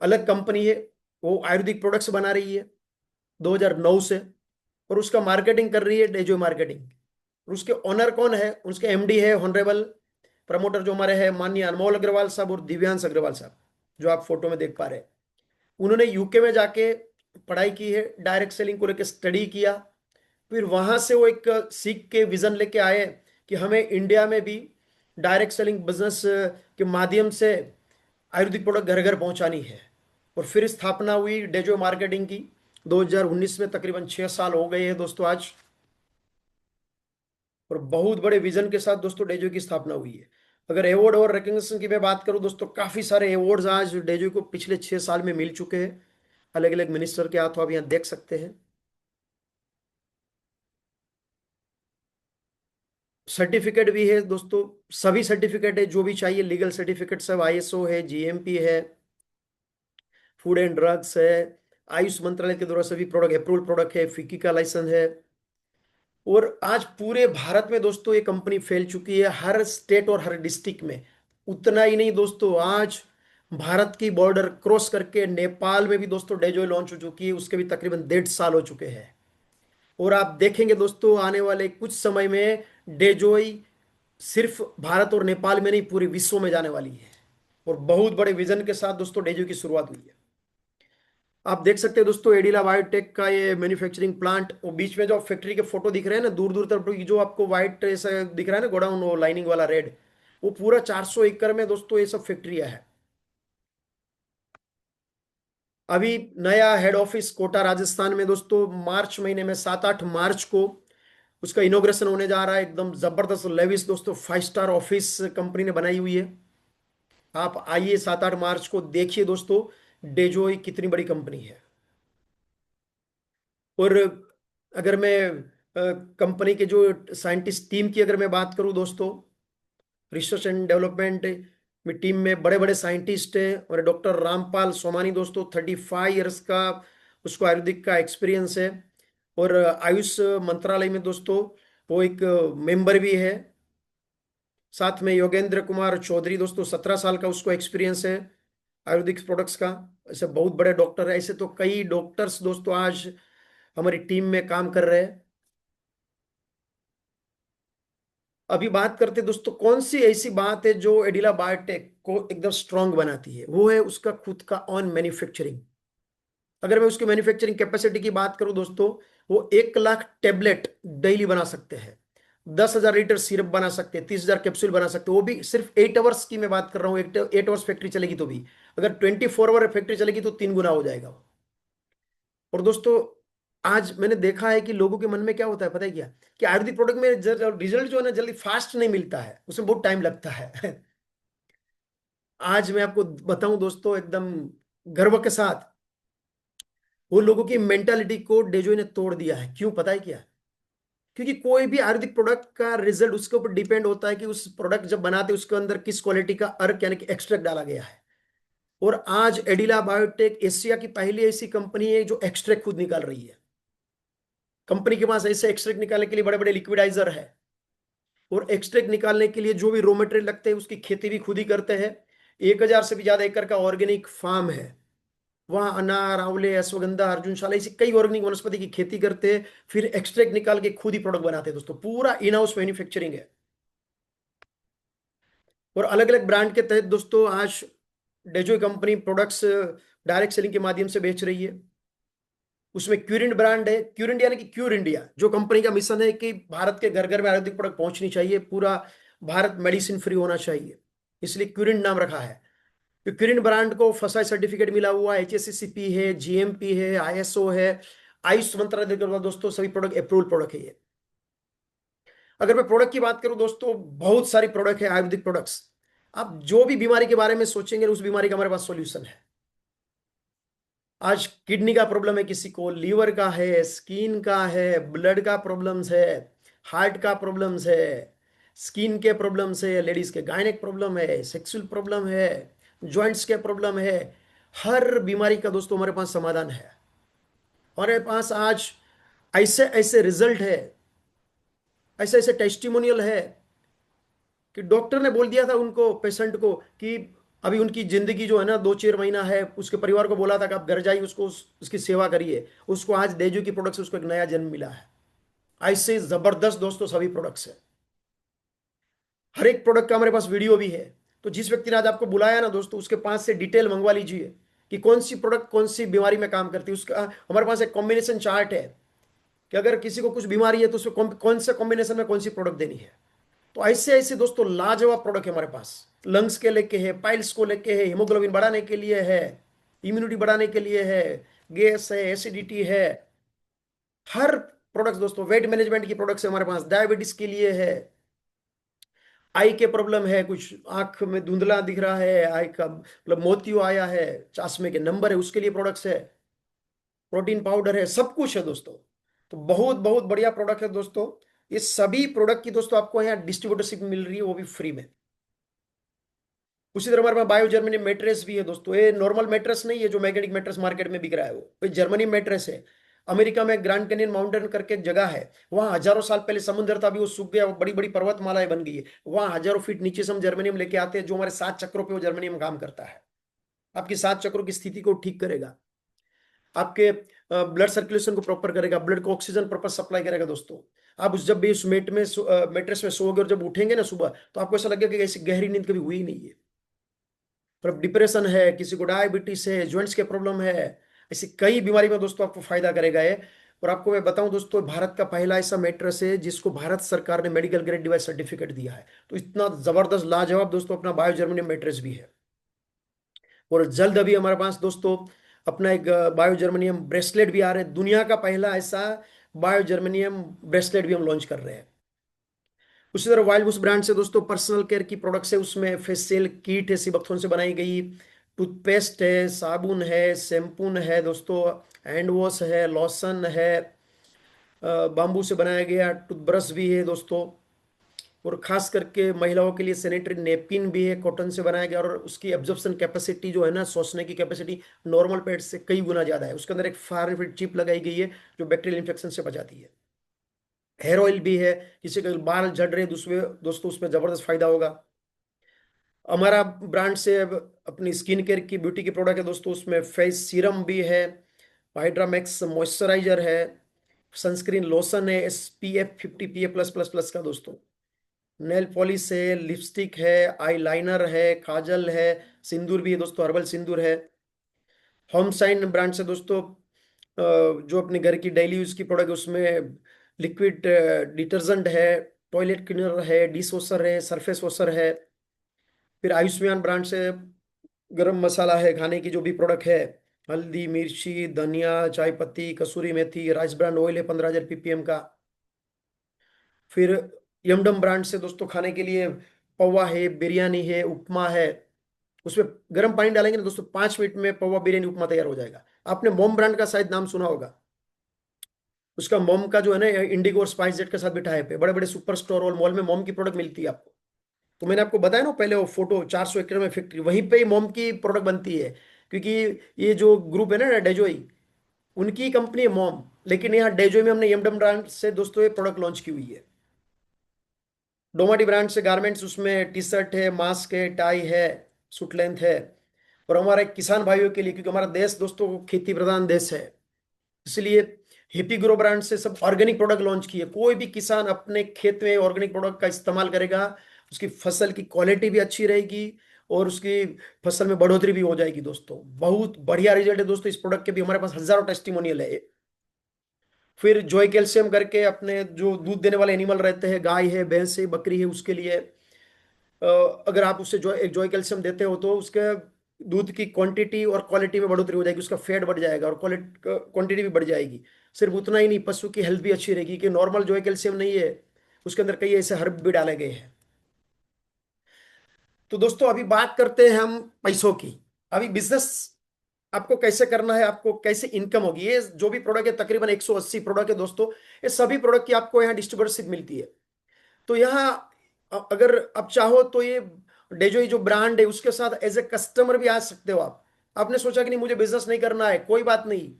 अलग कंपनी है, वो आयुर्वेदिक प्रोडक्ट्स बना रही है 2009 से, और उसका मार्केटिंग कर रही है डेजो मार्केटिंग। और उसके ओनर कौन है, उसके एमडी है ऑनरेबल प्रमोटर जो हमारे हैं माननीय अनमोल अग्रवाल साहब और दिव्यांश अग्रवाल साहब, जो आप फोटो में देख पा रहे हैं। उन्होंने यूके में जाके पढ़ाई की है, डायरेक्ट सेलिंग को लेकर स्टडी किया। फिर वहां से वो एक सीख के विजन लेके आए कि हमें इंडिया में भी डायरेक्ट सेलिंग बिजनेस के माध्यम से आयुर्वेदिक प्रोडक्ट घर घर पहुंचानी है। और फिर स्थापना हुई डेजो मार्केटिंग की 2019 में। तकरीबन 6 साल हो गए हैं दोस्तों आज, और बहुत बड़े विजन के साथ दोस्तों डेजो की स्थापना हुई है। अगर अवार्ड और रिकग्निशन की मैं बात करूं दोस्तों, काफी सारे अवार्ड्स आज डेजो को पिछले 6 साल में मिल चुके हैं, अलग अलग मिनिस्टर के हाथों आप यहाँ देख सकते हैं। सर्टिफिकेट भी है दोस्तों, सभी सर्टिफिकेट है जो भी चाहिए, लीगल सर्टिफिकेट सब, आईएसओ है, जीएमपी है, फूड एंड ड्रग्स है, आयुष मंत्रालय के द्वारा सभी प्रोडक्ट अप्रूवल प्रोडक्ट है, फिक्की का लाइसेंस है। और आज पूरे भारत में दोस्तों ये कंपनी फैल चुकी है, हर स्टेट और हर डिस्ट्रिक्ट में। उतना ही नहीं दोस्तों, आज भारत की बॉर्डर क्रॉस करके नेपाल में भी दोस्तों डेजोय लॉन्च हो चुकी है, उसके भी तकरीबन 1.5 साल हो चुके हैं। और आप देखेंगे दोस्तों आने वाले कुछ समय में डेजोय सिर्फ भारत और नेपाल में नहीं, पूरे विश्व में जाने वाली है। और बहुत बड़े विजन के साथ दोस्तों डेजोय की शुरुआत हुई है। आप देख सकते हैं दोस्तों एडिला बायोटेक का ये मैन्युफैक्चरिंग प्लांट, वो बीच में जो फैक्ट्री के फोटो दिख रहे हैं ना, दूर दूर तक जो आपको व्हाइट ऐसा दिख रहा है ना गोडाउन, वो लाइनिंग वाला रेड, वो पूरा 400 एकड़ में दोस्तों ये सब फैक्ट्रियां है। अभी नया हेड ऑफिस कोटा राजस्थान में दोस्तों मार्च महीने में 7-8 मार्च को उसका इनोग्रेशन होने जा रहा है। एकदम जबरदस्त लेविस दोस्तों 5 स्टार ऑफिस कंपनी ने बनाई हुई है। आप आइए 7-8 मार्च को देखिए दोस्तों डेजोई कितनी बड़ी कंपनी है। और अगर मैं कंपनी के जो साइंटिस्ट टीम की अगर मैं बात करूं दोस्तों, रिसर्च एंड डेवलपमेंट में टीम में बड़े बड़े साइंटिस्ट हैं। और डॉक्टर रामपाल सोमानी दोस्तों 35 ईयर्स का उसको आयुर्वेदिक का एक्सपीरियंस है। और आयुष मंत्रालय में दोस्तों वो एक मेंबर भी है। साथ में योगेंद्र कुमार चौधरी दोस्तों 17 साल का उसको एक्सपीरियंस है आयुर्वेदिक प्रोडक्ट्स का। ऐसे बहुत बड़े डॉक्टर है, ऐसे तो कई डॉक्टर्स दोस्तों आज हमारी टीम में काम कर रहे हैं। अभी बात करते हैं दोस्तों कौन सी ऐसी बात है जो एडिला बायोटेक को एकदम स्ट्रांग बनाती है, वो है उसका खुद का ऑन मैन्युफैक्चरिंग। अगर मैं उसकी मैन्युफैक्चरिंग कैपेसिटी की बात करूं दोस्तों, वो 1 लाख टेबलेट डेली बना सकते हैं, 10,000 लीटर सिरप बना सकते हैं, 30,000 कैप्सूल बना सकते हैं, वो भी सिर्फ 8 आवर्स की मैं बात कर रहा हूँ। 8 आवर्स फैक्ट्री चलेगी तो भी, अगर 24 आवर फैक्ट्री चलेगी तो 3 गुना हो जाएगा वो। और दोस्तों आज मैंने देखा है कि लोगों के मन में क्या होता है पता है क्या, कि आयुर्वेदिक प्रोडक्ट में रिजल्ट जो है ना जल्दी फास्ट नहीं मिलता है, उसमें बहुत टाइम लगता है। आज मैं आपको बताऊं दोस्तों एकदम गर्व के साथ, वो लोगों की मेंटालिटी को डेजोई ने तोड़ दिया है। क्यों पता है क्या? क्योंकि कोई भी आयुर्वेदिक प्रोडक्ट का रिजल्ट उसके ऊपर डिपेंड होता है कि उस प्रोडक्ट जब बनाते हैं उसके अंदर किस क्वालिटी का अर्क यानी कि एक्सट्रैक्ट डाला गया है। और आज एडिला बायोटेक एशिया की पहली ऐसी कंपनी है जो एक्सट्रैक्ट खुद निकाल रही है। कंपनी के पास ऐसे एक्सट्रैक्ट निकालने के लिए बड़े बड़े लिक्विडाइजर है, और एक्सट्रैक्ट निकालने के लिए जो भी रॉ मटेरियल लगते हैं उसकी खेती भी खुद ही करते हैं। 1,000 से भी ज्यादा एकड़ का ऑर्गेनिक फार्म है, वहां अनार, आंवले, अश्वगंधा, अर्जुनशाला ऐसी कई ऑर्गेनिक वनस्पति की खेती करते हैं, फिर एक्सट्रैक्ट निकाल के खुद ही प्रोडक्ट बनाते हैं दोस्तों। पूरा इन हाउस मैन्युफैक्चरिंग है। और अलग अलग ब्रांड के तहत दोस्तों आज डेजो कंपनी प्रोडक्ट्स डायरेक्ट सेलिंग के माध्यम से बेच रही है। उसमें क्यूरिंट ब्रांड है, क्यूरिंट यानी कि क्यूर इंडिया, जो कंपनी का मिशन है कि भारत के घर घर में आयुर्वेदिक प्रोडक्ट पहुंचनी चाहिए, पूरा भारत मेडिसिन फ्री होना चाहिए, इसलिए क्यूरिंट नाम रखा है। तो क्यूरिंट ब्रांड को फसाई सर्टिफिकेट मिला हुआ है, HACCP है, GMP है, ISO है, आयुष मंत्रालय के दोस्तों सभी प्रोडक्ट अप्रूवल प्रोडक्ट है ये। अगर मैं प्रोडक्ट की बात करूं दोस्तों, बहुत सारी प्रोडक्ट है आयुर्वेदिक प्रोडक्ट्स। आप जो भी बीमारी के बारे में सोचेंगे उस बीमारी का हमारे पास सॉल्यूशन है। आज किडनी का प्रॉब्लम है, किसी को लीवर का है, स्किन का है, ब्लड का प्रॉब्लम्स है, हार्ट का प्रॉब्लम्स है, स्किन के प्रॉब्लम्स है, लेडीज के गायनेक प्रॉब्लम है, सेक्सुअल प्रॉब्लम है, जॉइंट्स के प्रॉब्लम है, हर बीमारी का दोस्तों हमारे पास समाधान है। हमारे पास आज ऐसे ऐसे रिजल्ट है, ऐसे ऐसे टेस्टिमोनियल है कि डॉक्टर ने बोल दिया था उनको, पेशेंट को, कि अभी उनकी जिंदगी जो है ना 2-4 महीना है, उसके परिवार को बोला था कि आप घर जाइए, उसको उसकी सेवा करिए, उसको आज देजू की प्रोडक्ट से उसको एक नया जन्म मिला है। ऐसे जबरदस्त दोस्तों सभी प्रोडक्ट्स है, हर एक प्रोडक्ट का हमारे पास वीडियो भी है। तो जिस व्यक्ति ने आज आपको बुलाया ना दोस्तों, उसके पास से डिटेल मंगवा लीजिए कि कौन सी प्रोडक्ट कौन सी बीमारी में काम करती है। उसका हमारे पास एक कॉम्बिनेशन चार्ट है कि अगर किसी को कुछ बीमारी है तो उसमें कौन से कॉम्बिनेशन में कौन सी प्रोडक्ट देनी है। तो ऐसे ऐसे दोस्तों लाजवाब प्रोडक्ट है हमारे पास, लंग्स के लेके है, पाइल्स को लेके है, हीमोग्लोबिन बढ़ाने के लिए है, इम्यूनिटी बढ़ाने के लिए है, गैस है, एसिडिटी है, हर प्रोडक्ट दोस्तों, वेट मैनेजमेंट की प्रोडक्ट्स है हमारे पास, डायबिटीज के लिए है, आई के प्रॉब्लम है, कुछ आंख में धुंधला दिख रहा है, आई का मतलब मोतियो आया है, चश्मे के नंबर है, उसके लिए प्रोडक्ट्स है, प्रोटीन पाउडर है, सब कुछ है दोस्तों। तो बहुत बहुत बढ़िया प्रोडक्ट है दोस्तों। ये सभी प्रोडक्ट की दोस्तों आपको यहाँ डिस्ट्रीब्यूटरशिप मिल रही है, वो भी फ्री में। उसी तरह हमारे पास बायो जर्मनी मेट्रेस भी है दोस्तों। ये नॉर्मल मेट्रेस नहीं है जो मैग्नेटिक मेट्रेस मार्केट में बिक रहा है, वो जर्मनी मेट्रेस है। अमेरिका में ग्रैंड कैनियन माउंटेन करके एक जगह है, वहां हजारों साल पहले समुद्र था, अभी वो सूख गया, वो बड़ी बड़ी पर्वतमालाएं बन गई है, वहां हजारों फीट नीचे से हम जर्मनियम लेके आते हैं, जो हमारे 7 चक्रों पे वो जर्मनियम काम करता है, आपकी 7 चक्रों की स्थिति को ठीक करेगा, आपके ब्लड सर्कुलेशन को प्रॉपर करेगा, ब्लड को ऑक्सीजन प्रॉपर सप्लाई करेगा दोस्तों। आप उस जब भी उस मेट्रेस में सोओगे और जब उठेंगे ना सुबह, तो आपको ऐसा लगेगा कि ऐसी गहरी नींद कभी हुई नहीं है। मतलब डिप्रेशन है, किसी को डायबिटीज है, ज्वाइंट्स के प्रॉब्लम है, ऐसी कई बीमारी में दोस्तों आपको फायदा करेगा ये। और आपको मैं बताऊं दोस्तों, भारत का पहला ऐसा मैट्रेस है जिसको भारत सरकार ने मेडिकल ग्रेड डिवाइस सर्टिफिकेट दिया है। तो इतना जबरदस्त लाजवाब दोस्तों अपना बायो जर्मनियम मैट्रेस भी है। और जल्द अभी हमारे पास दोस्तों अपना एक बायो जर्मनियम ब्रेसलेट भी आ रहा है। दुनिया का पहला ऐसा बायो जर्मनियम ब्रेसलेट भी हम लॉन्च कर रहे हैं। उसी तरह वाइल्ड बुश ब्रांड से दोस्तों पर्सनल केयर की प्रोडक्ट्स है, उसमें फेशियल किट है सिबकथोन से बनाई गई, टूथपेस्ट है, साबुन है, शैम्पून है दोस्तों, हैंड वॉश है, लोशन है, बाम्बू से बनाया गया टूथब्रश भी है दोस्तों। और खास करके महिलाओं के लिए सैनिटरी नेपकिन भी है, कॉटन से बनाया गया, और उसकी एब्जॉर्प्शन कैपेसिटी जो है ना, सोचने की कैपेसिटी नॉर्मल पैड से कई गुना ज्यादा है। उसके अंदर एक फार चिप लगाई गई है जो बैक्टीरियल इन्फेक्शन से बचाती है। हेयर ऑयल भी है, किसी के बाल झड़ रहे दूसरे दोस्तों उसमें जबरदस्त फायदा होगा। हमारा ब्रांड से अब अपनी स्किन केयर की ब्यूटी की प्रोडक्ट है दोस्तों, उसमें फेस सीरम भी है, हाइड्रामैक्स मॉइस्चराइजर है, सनस्क्रीन लोशन है SPF 50 PA+++ का दोस्तों, नेल पॉलिश है, लिपस्टिक है, आई लाइनर है, काजल है, सिंदूर भी है दोस्तों, हर्बल सिंदूर है। होम साइन ब्रांड से दोस्तों जो अपने घर की डेली यूज की प्रोडक्ट है उसमें लिक्विड डिटर्जेंट है, टॉयलेट क्लीनर है, डिश वॉशर है, सरफेस वॉशर है। फिर आयुष्मान ब्रांड से गरम मसाला है, खाने की जो भी प्रोडक्ट है, हल्दी, मिर्ची, धनिया, चाय पत्ती, कसूरी मेथी, राइस ब्रांड ऑयल है 15,000 ppm का। फिर यमडम ब्रांड से दोस्तों खाने के लिए पौवा है, बिरयानी है, उपमा है। उसमें गर्म पानी डालेंगे ना दोस्तों, 5 मिनट में पौवा बिरयानी उपमा तैयार हो जाएगा। आपने मोम ब्रांड का शायद नाम सुना होगा। उसका मोम का जो है ना इंडिगो और स्पाइस जेट के साथ भी टाइप है। बड़े बड़े सुपर स्टोर और मॉल में मोम की प्रोडक्ट मिलती है आपको। तो मैंने आपको बताया ना पहले, वो फोटो 400 एकड़ में फैक्ट्री, वहीं पे ही मोम की प्रोडक्ट बनती है। क्योंकि ये जो ग्रुप है ना डेजोई, उनकी कंपनी है मोम, लेकिन यहाँ डेजोई में हमने यमडम ब्रांड से दोस्तों ये प्रोडक्ट लॉन्च की हुई है। डोमाटी ब्रांड से गारमेंट्स, उसमें टी शर्ट है, मास्क है, टाई है, सूट लेंथ है। और हमारे किसान भाइयों के लिए, क्योंकि हमारा देश दोस्तों खेती प्रधान देश है, इसलिए हिप्पी ग्रो ब्रांड से सब ऑर्गेनिक प्रोडक्ट लॉन्च किए। कोई भी किसान अपने खेत में ऑर्गेनिक प्रोडक्ट का इस्तेमाल करेगा, उसकी फसल की क्वालिटी भी अच्छी रहेगी और उसकी फसल में बढ़ोतरी भी हो जाएगी दोस्तों। बहुत बढ़िया रिजल्ट है दोस्तों इस प्रोडक्ट के भी, हमारे पास हजारों टेस्टिमोनियल है। फिर जॉय कैल्शियम करके अपने जो दूध देने वाले एनिमल रहते हैं, गाय है, भैंस है, बकरी है, उसके लिए अगर आप उससे जॉय कैल्शियम देते हो तो उसके दूध की क्वांटिटी और क्वालिटी में बढ़ोतरी हो जाएगी, उसका फैट बढ़ जाएगा और क्वांटिटी भी बढ़ जाएगी। सिर्फ उतना ही नहीं, पशु की हेल्थ भी अच्छी रहेगी, कि नॉर्मल जॉय कैल्शियम नहीं है, उसके अंदर कई ऐसे हर्ब भी डाले गए हैं। तो दोस्तों अभी बात करते हैं हम पैसों की। अभी बिजनेस आपको कैसे करना है, आपको कैसे इनकम होगी। ये जो भी प्रोडक्ट है तकरीबन 180 प्रोडक्ट है दोस्तों, ये सभी प्रोडक्ट की आपको यहाँ डिस्ट्रीब्यूटरशिप मिलती है। तो यहाँ अगर आप चाहो तो ये डेजोई जो ब्रांड है उसके साथ एज ए कस्टमर भी आ सकते हो आप। आपने सोचा कि नहीं मुझे बिजनेस नहीं करना है, कोई बात नहीं,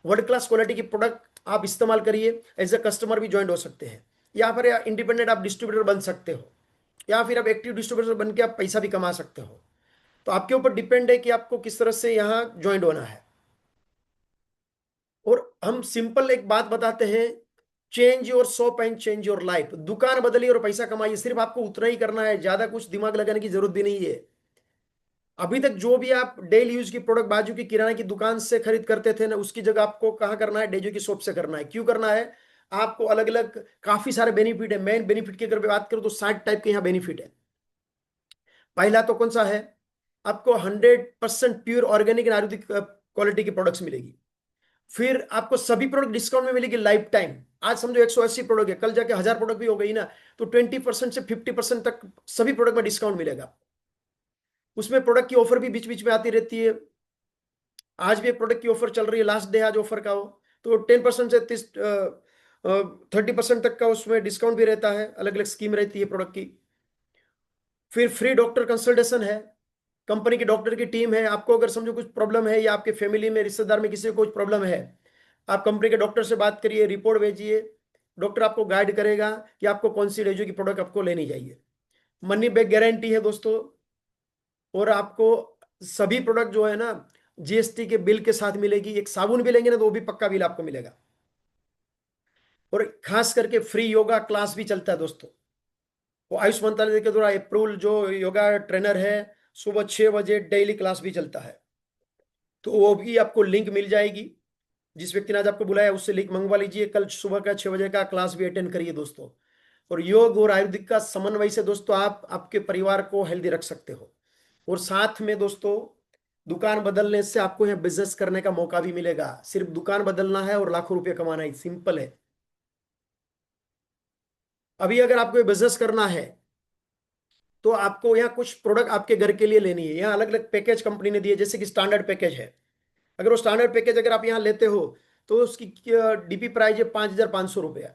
वर्ल्ड क्लास क्वालिटी की प्रोडक्ट आप इस्तेमाल करिए, एज ए कस्टमर भी ज्वाइन हो सकते हैं, या फिर इंडिपेंडेंट आप डिस्ट्रीब्यूटर बन सकते हो, या फिर आप एक्टिव डिस्ट्रीब्यूटर बन के आप पैसा भी कमा सकते हो। तो आपके ऊपर डिपेंड है कि आपको किस तरह से यहाँ ज्वाइन होना है। और हम सिंपल एक बात बताते हैं, change your shop and change your life. दुकान बदलिए और पैसा कमाइए, सिर्फ आपको उतना ही करना है, ज्यादा कुछ दिमाग लगाने की जरूरत भी नहीं है। अभी तक जो भी आप डेली यूज की प्रोडक्ट बाजू की किराने की दुकान से खरीद करते थे ना, उसकी जगह आपको कहाँ करना है, डेजो की शॉप से करना है। क्यों करना है, आपको अलग अलग काफी सारे बेनिफिट है। मेन बेनिफिट की अगर बात करूं तो 60 टाइप के यहाँ बेनिफिट है। पहला तो कौन सा है, आपको 100% pure organic and Ayurvedic quality की प्रोडक्ट्स मिलेगी। फिर आपको सभी प्रोडक्ट डिस्काउंट में मिलेगी लाइफ टाइम। आज समझो 180 प्रोडक्ट है, कल जाके 1000 प्रोडक्ट भी हो गई ना, तो 20% से 50% तक सभी प्रोडक्ट में डिस्काउंट मिलेगा। उसमें प्रोडक्ट की ऑफर भी बीच बीच में आती रहती है। आज भी एक प्रोडक्ट की ऑफर चल रही है, लास्ट डे आज ऑफर का हो, तो 10% से 30% तक का उसमें डिस्काउंट भी रहता है। अलग अलग स्कीम रहती है प्रोडक्ट की। फिर फ्री डॉक्टर कंसल्टेशन है, कंपनी के डॉक्टर की टीम है। आपको अगर समझो कुछ प्रॉब्लम है, या आपके फैमिली में रिश्तेदार में किसी को कुछ प्रॉब्लम है, आप कंपनी के डॉक्टर से बात करिए, रिपोर्ट भेजिए, डॉक्टर आपको गाइड करेगा कि आपको कौन सी रेजो की प्रोडक्ट आपको लेनी चाहिए। मनी बैक गारंटी है दोस्तों। और आपको सभी प्रोडक्ट जो है ना GST के बिल के साथ मिलेगी। एक साबुन भी लेंगे ना तो वो भी पक्का बिल आपको मिलेगा। और खास करके फ्री योगा क्लास भी चलता है दोस्तों। वो आयुष मंत्रालय के द्वारा अप्रूवल जो योगा ट्रेनर है, सुबह 6 बजे डेली क्लास भी चलता है। तो वो भी आपको लिंक मिल जाएगी। जिस व्यक्ति ने आज आपको बुलाया उससे लिंक मंगवा लीजिए। कल सुबह का 6 बजे का क्लास भी अटेंड करिए दोस्तों। और योग और आयुर्वेदिक का समन्वय से दोस्तों आप आपके परिवार को हेल्दी रख सकते हो। और साथ में दोस्तों दुकान बदलने से आपको यहाँ बिजनेस करने का मौका भी मिलेगा। सिर्फ दुकान बदलना है और लाखों रुपए कमाना है, सिंपल है। अभी अगर आपको बिजनेस करना है तो आपको यहाँ कुछ प्रोडक्ट आपके घर के लिए लेनी है। यहाँ अलग अलग पैकेज कंपनी ने दिए, जैसे कि स्टैंडर्ड पैकेज है। अगर वो स्टैंडर्ड पैकेज अगर आप यहाँ लेते हो तो उसकी डीपी प्राइस है 5,500 रुपया।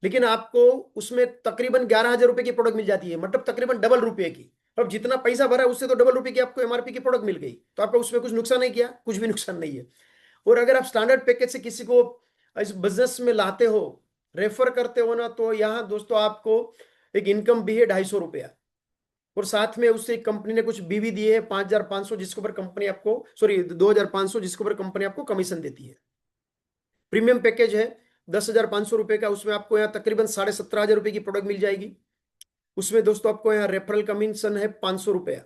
लेकिन आपको उसमें तकरीबन 11,000 रुपए की प्रोडक्ट मिल जाती है, मतलब तकरीबन डबल रुपए की। अब जितना पैसा भरा है उससे तो डबल रुपए की आपको एमआरपी की प्रोडक्ट मिल गई, तो आपका उसमें कुछ नुकसान नहीं किया, कुछ भी नुकसान नहीं है। और अगर आप स्टैंडर्ड पैकेज से किसी को इस बिजनेस में लाते हो, रेफर करते हो ना, तो यहाँ दोस्तों आपको एक इनकम भी है 250 रुपया। और साथ में उससे कंपनी ने कुछ बीवी दिए है 5,500, जिसके ऊपर कंपनी आपको 2,500, जिसके ऊपर कंपनी आपको कमीशन देती है। प्रीमियम पैकेज है 10,500 रुपए का, उसमें आपको यहाँ तकरीबन 17,500 रुपए की प्रोडक्ट मिल जाएगी। उसमें दोस्तों आपको यहाँ रेफरल कमीशन है 500 रुपया,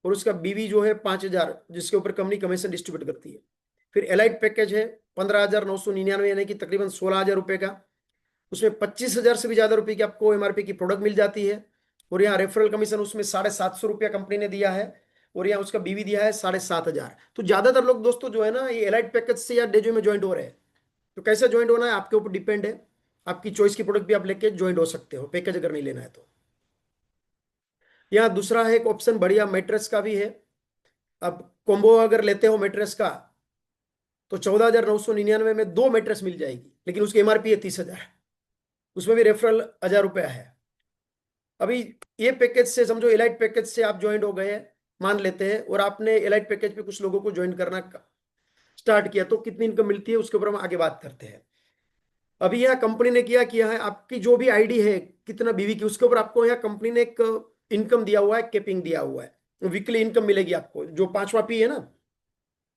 और उसका बीवी जो है 5,000, जिसके ऊपर कंपनी कमीशन डिस्ट्रीब्यूट करती है। फिर एलाइट पैकेज है 15,999, यानी कि तकरीबन 16,000 रुपए का। उसमें 25,000 से भी ज्यादा रुपए की आपको एमआरपी की प्रोडक्ट मिल जाती है। और यहाँ रेफरल कमीशन उसमें 750 रुपया कंपनी ने दिया है, और यहाँ उसका बीवी दिया है 7,500। तो ज्यादातर लोग दोस्तों जो है ना ये एलाइट पैकेज से या डेजो में ज्वाइंट हो रहे हैं। तो कैसे ज्वाइंट होना है आपके ऊपर डिपेंड है। आपकी चॉइस की प्रोडक्ट भी आप लेके ज्वाइंट हो सकते हो, पैकेज अगर नहीं लेना है तो। यहाँ दूसरा है एक ऑप्शन बढ़िया मेट्रेस का भी है। अब कॉम्बो अगर लेते हो मेट्रेस का तो 14,999 में 2 मेट्रेस मिल जाएगी, लेकिन उसकी एमआरपी है 30,000। उसमें भी रेफरल 1,000 रुपया है। अभी ये पैकेज से समझो एलाइट पैकेज से आप ज्वाइंट हो गए हैं, मान लेते हैं, और आपने एलाइट पैकेज पे कुछ लोगों को ज्वाइन करना स्टार्ट किया, तो कितनी इनकम मिलती है उसके ऊपर हम आगे बात करते हैं। अभी यहाँ कंपनी ने किया है आपकी जो भी आईडी है कितना बीवी की, उसके ऊपर आपको यहाँ कंपनी ने एक इनकम दिया हुआ है, कैपिंग दिया हुआ है। वीकली इनकम मिलेगी आपको, जो 5वां पी है ना,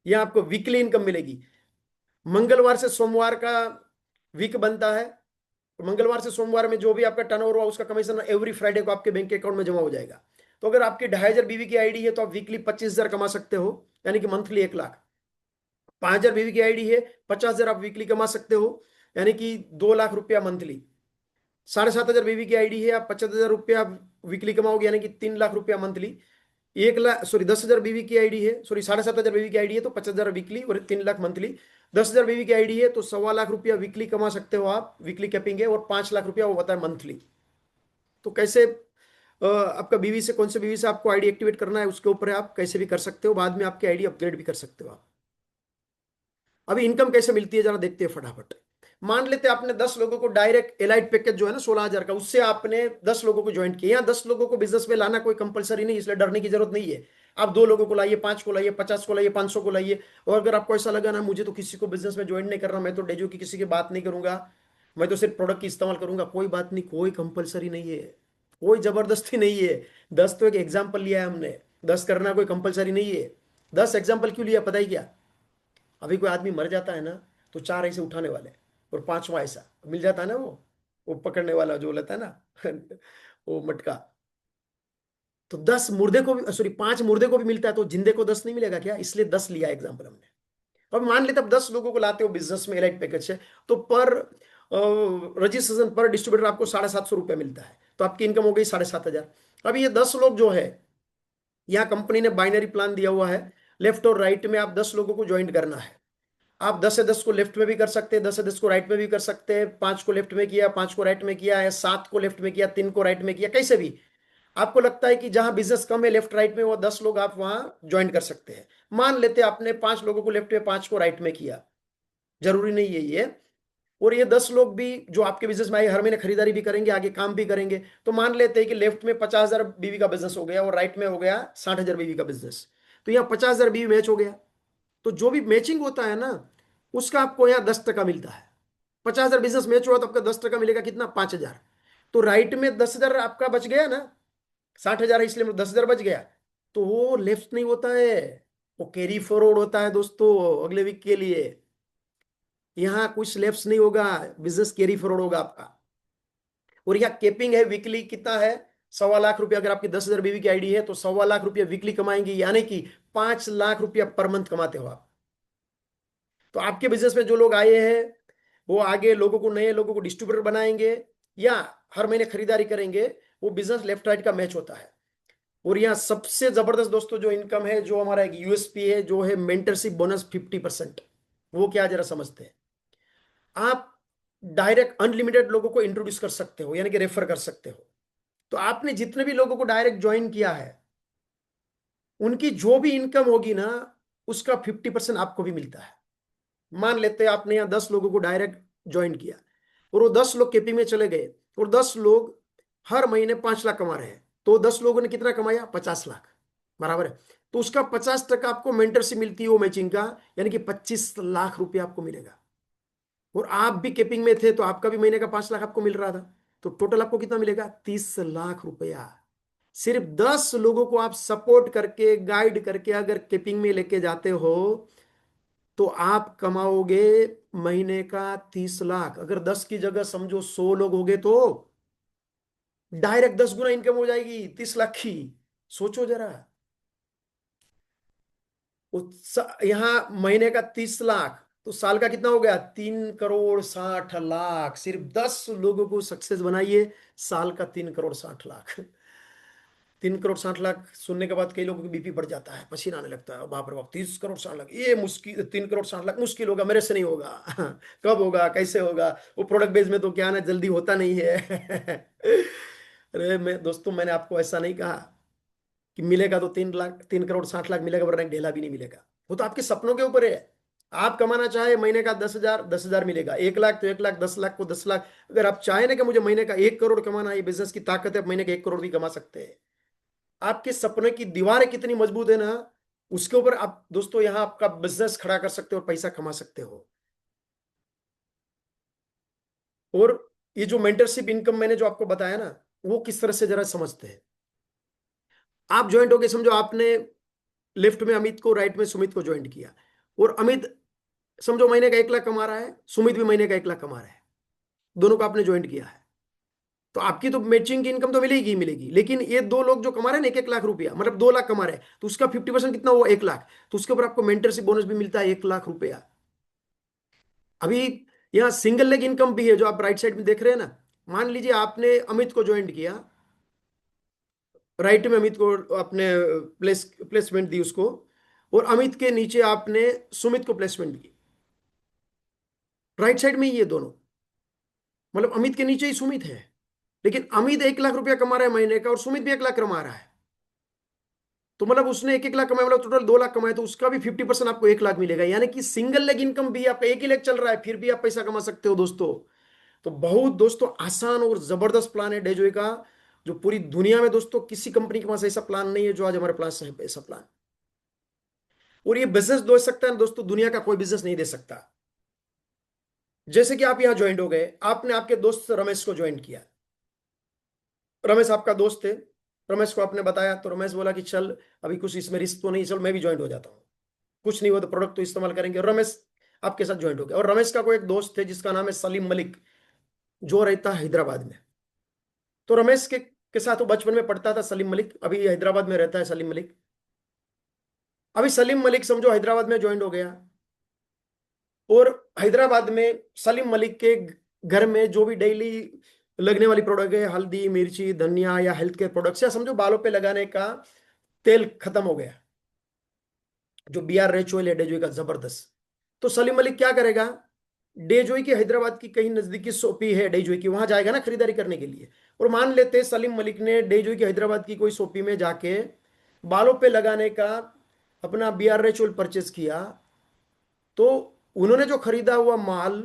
यहाँ आपको वीकली इनकम मिलेगी। मंगलवार से सोमवार का वीक बनता है। मंगलवार से सोमवार में जो भी आपका टर्नओवर हुआ उसका कमीशन एवरी फ्राइडे को आपके बैंक अकाउंट में जमा हो जाएगा। तो अगर आपकी 2,500 बीवी की आईडी है तो आप वीकली 25,000 कमा सकते हो, यानी कि मंथली 1 लाख। 5,000 बीवी की आईडी है 50,000 आप वीकली कमा सकते हो, यानी कि 2 लाख रुपया मंथली। 7,500 बीवी की आईडी है, आप 50,000 रुपया वीकली कमाओगे, यानी कि 3 लाख रुपया मंथली। 10,000 बीवी की आईडी है, 7,500 बीवी की आईडी है तो 50,000 वीकली और 3 लाख मंथली। 10,000 बीवी की आईडी है तो 1.25 लाख रुपया वीकली कमा सकते हो आप, वीकली कैपिंग है। और 5 लाख रुपया वो होता है मंथली। तो कैसे आपका बीवी से, कौन से बीवी से आपको आईडी एक्टिवेट करना है उसके ऊपर आप कैसे भी कर सकते हो, बाद में आपकी आईडी अपग्रेड भी कर सकते हो आप। अभी इनकम कैसे मिलती है जरा देखते हैं फटाफट। मान लेते हैं आपने 10 लोगों को डायरेक्ट एलाइट पैकेज जो है ना 16,000 का, उससे आपने 10 लोगों को ज्वाइन किया। यहाँ 10 लोगों को बिजनेस में लाना कोई कंपलसरी नहीं, इसलिए डरने की जरूरत नहीं है। आप 2 लोगों को लाइए, 5 को लाइए, 50 को लाइए, 500 को लाइए। और अगर आपको ऐसा लगा ना मुझे तो किसी को बिजनेस में ज्वाइन नहीं करना, मैं तो डेजो की किसी की बात नहीं करूंगा, मैं तो सिर्फ प्रोडक्ट की इस्तेमाल करूंगा, कोई बात नहीं, कोई कंपलसरी नहीं है, कोई जबरदस्ती नहीं है। 10 तो एक एग्जाम्पल लिया है हमने, 10 करना कोई कंपलसरी नहीं है। 10 एग्जाम्पल क्यों लिया पता ही क्या? अभी कोई आदमी मर जाता है ना तो 4 ऐसे उठाने वाले, और 5वां ऐसा मिल जाता है ना, वो पकड़ने वाला जो लेता है ना वो मटका। तो 10 मुर्दे को भी, सॉरी 5 मुर्दे को भी मिलता है, तो जिंदे को 10 नहीं मिलेगा क्या? इसलिए 10 लिया एग्जाम्पल हमने। अब मान लेते अब 10 लोगों को लाते हो बिजनेस में एलाइट पैकेज से, तो पर रजिस्ट्रेशन पर डिस्ट्रीब्यूटर आपको 750 रुपया मिलता है, तो आपकी इनकम हो गई 7,500। अब ये 10 लोग जो है, यहाँ कंपनी ने बाइनरी प्लान दिया हुआ है, लेफ्ट और राइट में आप 10 लोगों को ज्वाइन करना है। आप 10 से 10 को लेफ्ट में भी कर सकते हैं, 10 से 10 को राइट में भी कर सकते हैं। 5 को लेफ्ट में किया, 5 को राइट में किया, या 7 को लेफ्ट में किया, 3 को राइट में किया, कैसे भी आपको लगता है कि जहां बिजनेस कम है लेफ्ट राइट में, वो 10 लोग आप वहां ज्वाइन कर सकते हैं। मान लेते आपने 5 लोगों को लेफ्ट में, 5 को राइट में किया, जरूरी नहीं है ये। और ये 10 लोग भी जो आपके बिजनेस में आए, हर महीने खरीदारी भी करेंगे, आगे काम भी करेंगे। तो मान लेते हैं कि लेफ्ट में 50,000 बीवी का बिजनेस हो गया और राइट में हो गया 60,000 बीवी का बिजनेस। तो यहाँ 50,000 बीवी मैच हो गया। तो जो भी मैचिंग होता है ना उसका आपको यहाँ 10% मिलता है। 50,000 बिजनेस मैच हुआ तो आपका 10% मिलेगा, कितना? 5,000। तो राइट में 10,000 आपका बच गया ना, 60,000 है इसलिए 10,000 बच गया। तो वो लेफ्ट नहीं होता है, वो कैरी फॉरवर्ड होता है दोस्तों अगले वीक के लिए। यहाँ कुछ लेफ्ट नहीं होगा, बिजनेस कैरी फॉरवर्ड होगा आपका। और यहाँ केपिंग है वीकली, कितना है? ₹1.25 लाख अगर आपकी 10,000 बीवी की आईडी है तो ₹1.25 लाख वीकली कमाएंगे, यानी कि ₹5 लाख पर मंथ कमाते हो आप। तो आपके बिजनेस में जो लोग आए हैं वो आगे लोगों को, नए लोगों को डिस्ट्रीब्यूटर बनाएंगे या हर महीने खरीदारी करेंगे। वो बिजनेस लेफ्ट राइट का मैच होता है। और यहाँ सबसे जबरदस्त दोस्तों जो इनकम है, जो हमारा एक यूएसपी है, जो है मेंटरशिप बोनस 50%। वो क्या, जरा समझते हैं। आप डायरेक्ट अनलिमिटेड लोगों को इंट्रोड्यूस कर सकते हो, यानी कि रेफर कर सकते हो। तो आपने जितने भी लोगों को डायरेक्ट ज्वाइन किया है, उनकी जो भी इनकम होगी ना, उसका 50% आपको भी मिलता है। मान लेते हैं आपने यहाँ 10 लोगों को डायरेक्ट ज्वाइन किया और वो 10 लोग केपी में चले गए और 10 लोग हर महीने 5 लाख कमा रहे हैं, तो 10 लोगों ने कितना कमाया? 50 लाख, बराबर है। तो उसका 50% आपको मेंटरशिप मिलती है वो मैचिंग का, यानी कि 25 लाख आपको मिलेगा। और आप भी केपिंग में थे तो आपका भी महीने का 5 लाख आपको मिल रहा था, तो टोटल आपको कितना मिलेगा? 30 लाख। सिर्फ 10 लोगों को आप सपोर्ट करके, गाइड करके अगर केपिंग में लेके जाते हो तो आप कमाओगे महीने का 30 लाख। अगर 10 की जगह समझो 100 लोग हो गए तो डायरेक्ट 10 गुना इनकम हो जाएगी 30 लाख की। सोचो जरा। यहां महीने का 30 लाख तो साल का कितना हो गया? 3 करोड़ 60 लाख। सिर्फ 10 लोगों को सक्सेस बनाइए, साल का 3 करोड़ 60 लाख। 3 करोड़ 60 लाख सुनने के बाद कई लोगों की बीपी बढ़ जाता है, पसीना आने लगता है, बाप रे बाप, 30 करोड़ 60 लाख, ये मुश्किल, 3 करोड़ 60 लाख मुश्किल होगा, मेरे से नहीं होगा। कब होगा, कैसे होगा? वो प्रोडक्ट बेस में तो क्या ना, जल्दी होता नहीं है। अरे मैं दोस्तों, मैंने आपको ऐसा नहीं कहा कि मिलेगा तो 3 लाख, 3 करोड़ 60 लाख मिलेगा, वरना एक ढेला भी नहीं मिलेगा। वो तो आपके सपनों के ऊपर है। आप कमाना चाहे महीने का 10,000, 10,000 मिलेगा। 1 लाख तो 1 लाख, 10 लाख को 10 लाख। अगर आप चाहे ना कि मुझे महीने का 1 करोड़ कमाना है, ये बिजनेस की ताकत है, आप महीने का 1 करोड़ भी कमा सकते हैं। आपके सपने की दीवारें कितनी मजबूत है ना, उसके ऊपर आप दोस्तों यहाँ आपका बिजनेस खड़ा कर सकते हो और पैसा कमा सकते हो। और ये जो मेंटरशिप इनकम मैंने जो आपको बताया ना, वो किस तरह से जरा समझते हैं। आप ज्वाइंट हो गए, समझो आपने लेफ्ट में अमित को, राइट में सुमित को ज्वाइंट किया, और अमित समझो महीने का 1 लाख कमा रहा है, सुमित भी महीने का 1 लाख कमा रहा है, दोनों को आपने ज्वाइंट किया है। तो आपकी तो मैचिंग की इनकम तो मिलेगी ही मिलेगी, लेकिन ये दो लोग जो कमा रहे हैं ना 1-1 लाख रुपया, मतलब 2 लाख कमा रहे हैं, तो उसका 50% कितना हुआ? 1 लाख। तो उसके ऊपर आपको मेंटरशिप बोनस भी मिलता है 1 लाख रुपया। अभी यहाँ सिंगल लेग इनकम भी है जो आप राइट साइड में देख रहे हैं ना। मान लीजिए आपने अमित को ज्वाइंट किया, राइट में अमित को आपने प्लेसमेंट दी उसको, और अमित के नीचे आपने सुमित को प्लेसमेंट दी। राइट साइड में ही ये दोनों, मतलब अमित के नीचे ही सुमित है, लेकिन अमित 1 लाख रुपया कमा रहा है महीने का और सुमित भी 1 लाख कमा रहा है। तो मतलब उसने 1-1 लाख कमाया, मतलब टोटल 2 लाख कमाए, तो उसका भी 50% आपको 1 लाख मिलेगा। यानी कि सिंगल लेग इनकम भी, आपका एक ही लेग चल रहा है फिर भी आप पैसा कमा सकते हो दोस्तों। तो बहुत दोस्तों आसान और जबरदस्त प्लान है डेजोय का, जो पूरी दुनिया में दोस्तों किसी कंपनी के पास ऐसा प्लान नहीं है जो आज हमारे पास है, ऐसा प्लान। और ये बिजनेस दे सकता है दोस्तों, दुनिया का कोई बिजनेस नहीं दे सकता। जैसे कि आप यहां ज्वाइंट हो गए, आपने आपके दोस्त रमेश को ज्वाइन किया, रमेश आपका दोस्त है, रमेश को आपने बताया, तो रमेश बोला कि चल अभी कुछ इसमें रिस्क तो नहीं, चल मैं भी ज्वाइंट हो जाता हूँ, कुछ नहीं हुआ तो प्रोडक्ट तो इस्तेमाल करेंगे। और रमेश आपके साथ ज्वाइंट हो गया। और रमेश का कोई एक दोस्त है जिसका नाम है सलीम मलिक, जो रहता है हैदराबाद में। तो रमेश के साथ वो बचपन में पढ़ता था, सलीम मलिक, अभी हैदराबाद में रहता है सलीम मलिक। अभी सलीम मलिक समझो हैदराबाद में ज्वाइंट हो गया, और हैदराबाद में सलीम मलिक के घर में जो भी डेली लगने वाली प्रोडक्ट है, हल्दी, मिर्ची, धनिया या हेल्थ केयर प्रोडक्ट्स, या समझो बालों पे लगाने का तेल खत्म हो गया, जो BR रेचुअल है डेजोय का जबरदस्त। तो सलीम मलिक क्या करेगा, डेजोय की हैदराबाद की कहीं नजदीकी शॉपी है डेजोय की, वहां जाएगा ना खरीदारी करने के लिए। और मान लेते सलीम मलिक ने डेजोय की हैदराबाद की कोई शॉपी में जाके बालों पे लगाने का अपना BR रेचुअल परचेस किया, तो उन्होंने जो खरीदा हुआ माल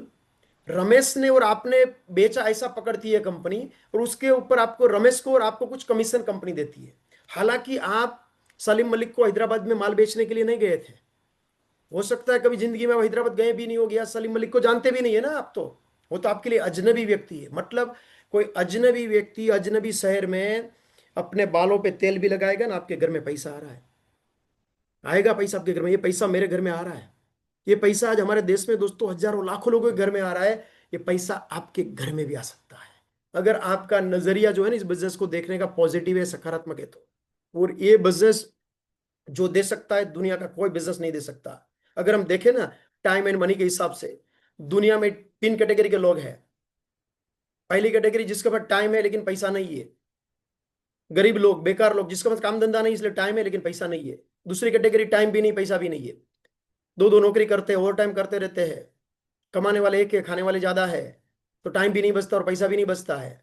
रमेश ने और आपने बेचा, ऐसा पकड़ती है कंपनी, और उसके ऊपर आपको, रमेश को और आपको कुछ कमीशन कंपनी देती है। हालांकि आप सलीम मलिक को हैदराबाद में माल बेचने के लिए नहीं गए थे, हो सकता है कभी जिंदगी में हैदराबाद गए भी नहीं हो, गया सलीम मलिक को जानते भी नहीं है ना आप, तो वो तो आपके लिए अजनबी व्यक्ति है। मतलब कोई अजनबी व्यक्ति अजनबी शहर में अपने बालों पे तेल भी लगाएगा ना, आपके घर में पैसा आ रहा है, आएगा पैसा आपके घर में। ये पैसा मेरे घर में आ रहा है, ये पैसा आज हमारे देश में दोस्तों हजारों लाखों लोगों के घर में आ रहा है, ये पैसा आपके घर में भी आ सकता है। अगर आपका नजरिया जो है ना इस बिजनेस को देखने का पॉजिटिव है, सकारात्मक है तो। और ये बिजनेस जो दे सकता है दुनिया का कोई बिजनेस नहीं दे सकता। अगर हम देखें ना टाइम एंड मनी के हिसाब से, दुनिया में 3 कैटेगरी के लोग हैं। पहली कैटेगरी जिसके पास टाइम है लेकिन पैसा नहीं है, गरीब लोग, बेकार लोग, जिसके पास काम धंधा नहीं इसलिए टाइम है लेकिन पैसा नहीं है। दूसरी कैटेगरी टाइम भी नहीं पैसा भी नहीं है, दो दो नौकरी करते हैं, ओवर टाइम करते रहते हैं, कमाने वाले एक है खाने वाले ज्यादा है, तो टाइम भी नहीं बचता और पैसा भी नहीं बचता है।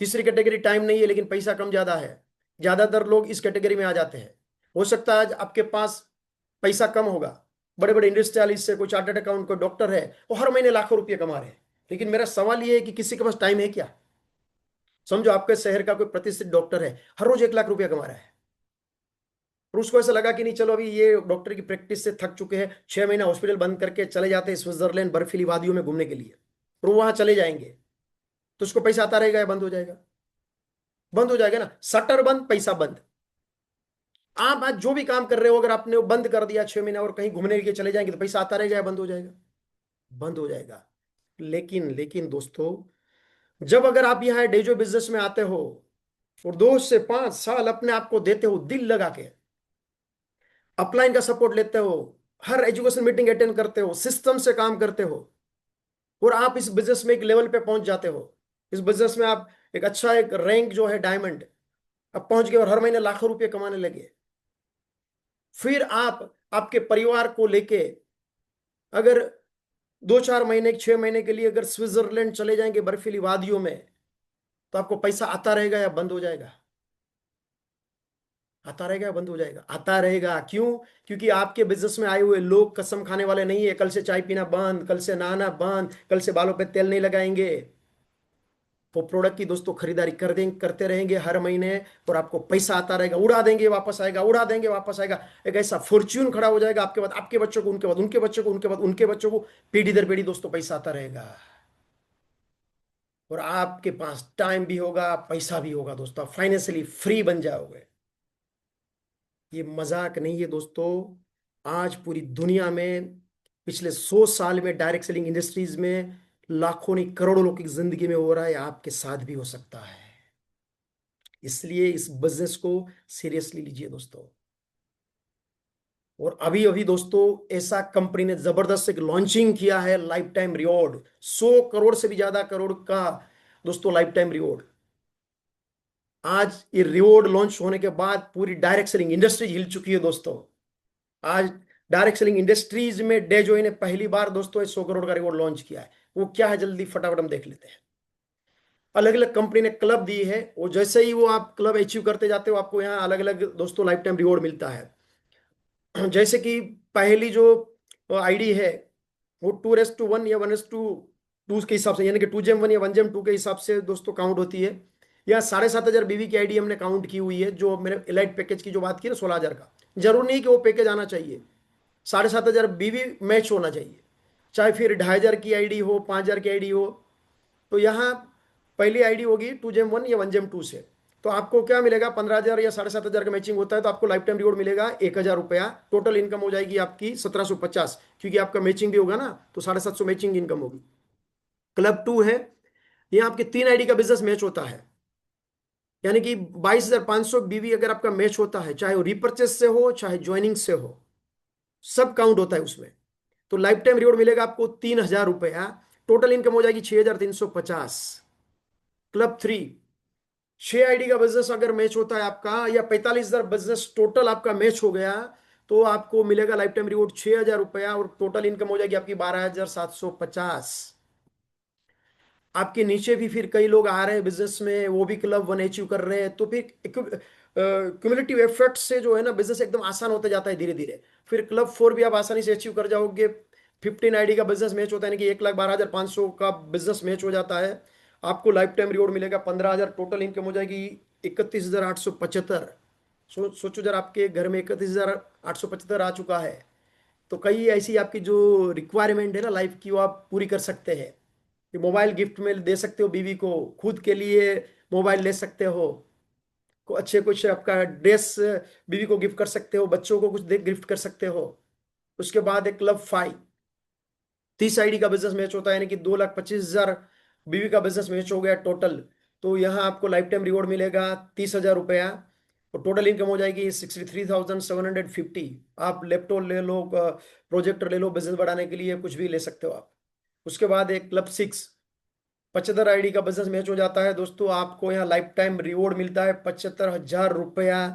तीसरी कैटेगरी टाइम नहीं है लेकिन पैसा कम ज्यादा है, ज्यादातर लोग इस कैटेगरी में आ जाते हैं। हो सकता है आज आपके पास पैसा कम होगा, बड़े बड़े इंडस्ट्रियलिस्ट से, कोई चार्टर्ड अकाउंट, कोई डॉक्टर है, वो हर महीने लाखों रुपये कमा रहे हैं। लेकिन मेरा सवाल ये है कि किसी के पास टाइम है क्या? समझो आपके शहर का कोई प्रतिष्ठित डॉक्टर है, हर रोज 1 लाख रुपया कमा रहा है, और उसको ऐसा लगा कि नहीं चलो अभी ये डॉक्टर की प्रैक्टिस से थक चुके हैं, 6 महीना हॉस्पिटल बंद करके चले जाते हैं स्विट्जरलैंड बर्फीली वादियों में घूमने के लिए, और वो वहां चले जाएंगे, तो उसको पैसा आता रहेगा या बंद हो जाएगा? बंद हो जाएगा ना। शटर बंद, पैसा बंद। आप आज जो भी काम कर रहे हो अगर आपने वो बंद कर दिया 6 महीना और कहीं घूमने के लिए चले जाएंगे, तो पैसा आता रहेगा या बंद हो जाएगा? बंद हो जाएगा। लेकिन लेकिन दोस्तों, जब अगर आप यहाँ डेजो बिजनेस में आते हो और 2 से 5 साल अपने आप को देते हो दिल लगा के, अपलाइन का सपोर्ट लेते हो, हर एजुकेशन मीटिंग अटेंड करते हो, सिस्टम से काम करते हो, और आप इस बिजनेस में एक लेवल पे पहुंच जाते हो, इस बिजनेस में आप एक अच्छा एक रैंक जो है डायमंड अब पहुंच गए और हर महीने लाखों रुपए कमाने लगे, फिर आप आपके परिवार को लेके अगर 2-4 महीने 6 महीने के लिए अगर स्विट्जरलैंड चले जाएंगे बर्फीली वादियों में, तो आपको पैसा आता रहेगा या बंद हो जाएगा? आता रहेगा या बंद हो जाएगा? आता रहेगा। क्यों? क्योंकि आपके बिजनेस में आए हुए लोग कसम खाने वाले नहीं है, कल से चाय पीना बंद, कल से नहाना बंद, कल से बालों पे तेल नहीं लगाएंगे। वो प्रोडक्ट की दोस्तों खरीदारी कर देंगे, करते रहेंगे हर महीने, और आपको पैसा आता रहेगा, उड़ा देंगे वापस आएगा, उड़ा देंगे वापस आएगा। एक ऐसा फॉर्च्यून खड़ा हो जाएगा आपके बाद, आपके बच्चों को, उनके बाद उनके बच्चों को, उनके बाद उनके बच्चों को, पीढ़ी दर पीढ़ी दोस्तों पैसा आता रहेगा। और आपके पास टाइम भी होगा, पैसा भी होगा दोस्तों, आप फाइनेंशियली फ्री बन जाओगे। ये मजाक नहीं है दोस्तों। आज पूरी दुनिया में पिछले 100 साल में डायरेक्ट सेलिंग इंडस्ट्रीज में लाखों नहीं करोड़ों लोगों की जिंदगी में हो रहा है, आपके साथ भी हो सकता है। इसलिए इस बिजनेस को सीरियसली लीजिए दोस्तों। और अभी अभी दोस्तों ऐसा कंपनी ने जबरदस्त एक लॉन्चिंग किया है, लाइफ टाइम रिवॉर्ड, 100 करोड़ से भी ज्यादा करोड़ का दोस्तों लाइफ टाइम रिवॉर्ड। आज ये रिवॉर्ड लॉन्च होने के बाद पूरी डायरेक्ट सेलिंग इंडस्ट्री हिल चुकी है दोस्तों। आज डायरेक्ट सेलिंग इंडस्ट्रीज में डेजोई ने पहली बार दोस्तों 100 करोड़ का रिवॉर्ड लॉन्च किया है। वो क्या है जल्दी फटाफट हम देख लेते हैं। अलग अलग कंपनी ने क्लब दी है, और जैसे ही वो आप क्लब अचीव करते जाते हो आपको यहाँ अलग अलग दोस्तों लाइफ टाइम रिवॉर्ड मिलता है। जैसे कि पहली जो आईडी है वो 2:1 या 1:2 के हिसाब से, यानी कि 2GM1 या 1GM2 के हिसाब से दोस्तों काउंट होती है। या 7,500 बीवी की आईडी हमने काउंट की हुई है, जो मैंने इलाइट पैकेज की जो बात की ना 16,000 का, जरूर नहीं कि वो पैकेज आना चाहिए, 7,500 बीवी मैच होना चाहिए, चाहे फिर 2,500 की आईडी हो, 5,000 की आईडी हो। तो यहाँ पहली आईडी होगी 2GM1 या 1GM2 से, तो आपको क्या मिलेगा, 15,000 या 7,500 का मैचिंग होता है तो आपको लाइफ टाइम रिवॉर्ड मिलेगा 1,000 रुपया। टोटल इनकम हो जाएगी आपकी 1,750, क्योंकि आपका मैचिंग भी होगा ना, तो 750 मैचिंग इनकम होगी। क्लब 2 है, ये आपके 3 आईडी का बिजनेस मैच होता है, यानी कि 22,500 बीवी अगर आपका मैच होता है, चाहे वो रिपर्चेस से हो चाहे ज्वाइनिंग से हो, सब काउंट होता है उसमें, तो लाइफ टाइम रिवॉर्ड मिलेगा आपको 3,000 रुपया। टोटल इनकम हो जाएगी 6,350। क्लब 3, 6 आईडी का बिजनेस अगर मैच होता है आपका, या 45,000 बिजनेस टोटल आपका मैच हो गया, तो आपको मिलेगा लाइफ टाइम रिवॉर्ड 6,000 रुपया, और टोटल इनकम हो जाएगी आपकी 12,750। आपके नीचे भी फिर कई लोग आ रहे हैं बिजनेस में, वो भी क्लब 1 अचीव कर रहे हैं, तो फिर क्यूमुलेटिव इफेक्ट से जो है ना बिजनेस एकदम आसान होता जाता है धीरे धीरे। फिर क्लब 4 भी आप आसानी से अचीव कर जाओगे। 15 आईडी का बिजनेस मैच होता है, यानी कि 1,12,500 का बिजनेस मैच हो जाता है, आपको लाइफ टाइम रिवॉर्ड मिलेगा 15,000। टोटल इनकम हो जाएगी 31,875। सोचो जरा आपके घर में 31,875 आ चुका है, तो कई ऐसी आपकी जो रिक्वायरमेंट है ना लाइफ की, वो आप पूरी कर सकते हैं। कि मोबाइल गिफ्ट में दे सकते हो बीवी को, खुद के लिए मोबाइल ले सकते हो, को अच्छे कुछ आपका ड्रेस बीवी को गिफ्ट कर सकते हो, बच्चों को कुछ गिफ्ट कर सकते हो। उसके बाद एक क्लब 5, 30 आईडी का बिजनेस मैच होता है, यानी कि 2,25,000 बीवी का बिजनेस मैच हो गया टोटल, तो यहाँ आपको लाइफ टाइम रिवॉर्ड मिलेगा 30,000 रुपया, और टोटल इनकम हो जाएगी 63,750। आप लैपटॉप ले लो, प्रोजेक्टर ले लो, बिजनेस बढ़ाने के लिए कुछ भी ले सकते हो आप। उसके बाद एक क्लब 6 75 आईडी का बिजनेस मैच हो जाता है दोस्तों, आपको यहाँ लाइफ टाइम रिवॉर्ड मिलता है 75,000 रुपया।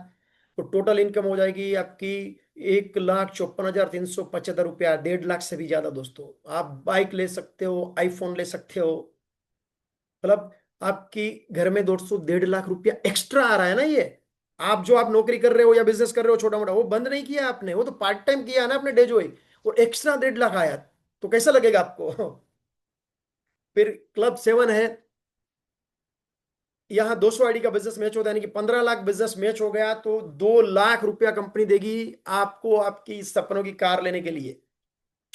तो टोटल इनकम हो जाएगी आपकी 1,54,375 रुपया, 1.5 लाख से भी ज्यादा दोस्तों। आप बाइक ले सकते हो, आईफोन ले सकते हो, मतलब आपकी घर में दोस्तों 1.5 लाख रुपया एक्स्ट्रा आ रहा है ना ये। आप नौकरी कर रहे हो या बिजनेस कर रहे हो छोटा मोटा, वो बंद नहीं किया आपने, वो तो पार्ट टाइम किया ना आपने डे जॉय, और एक्स्ट्रा 1.5 लाख आया, तो कैसा लगेगा आपको? फिर क्लब 7 है, यहाँ 200 आईडी का बिजनेस मैच होता है, यानी कि 15 लाख बिजनेस मैच हो गया तो 2 लाख रुपया कंपनी देगी आपको आपकी सपनों की कार लेने के लिए।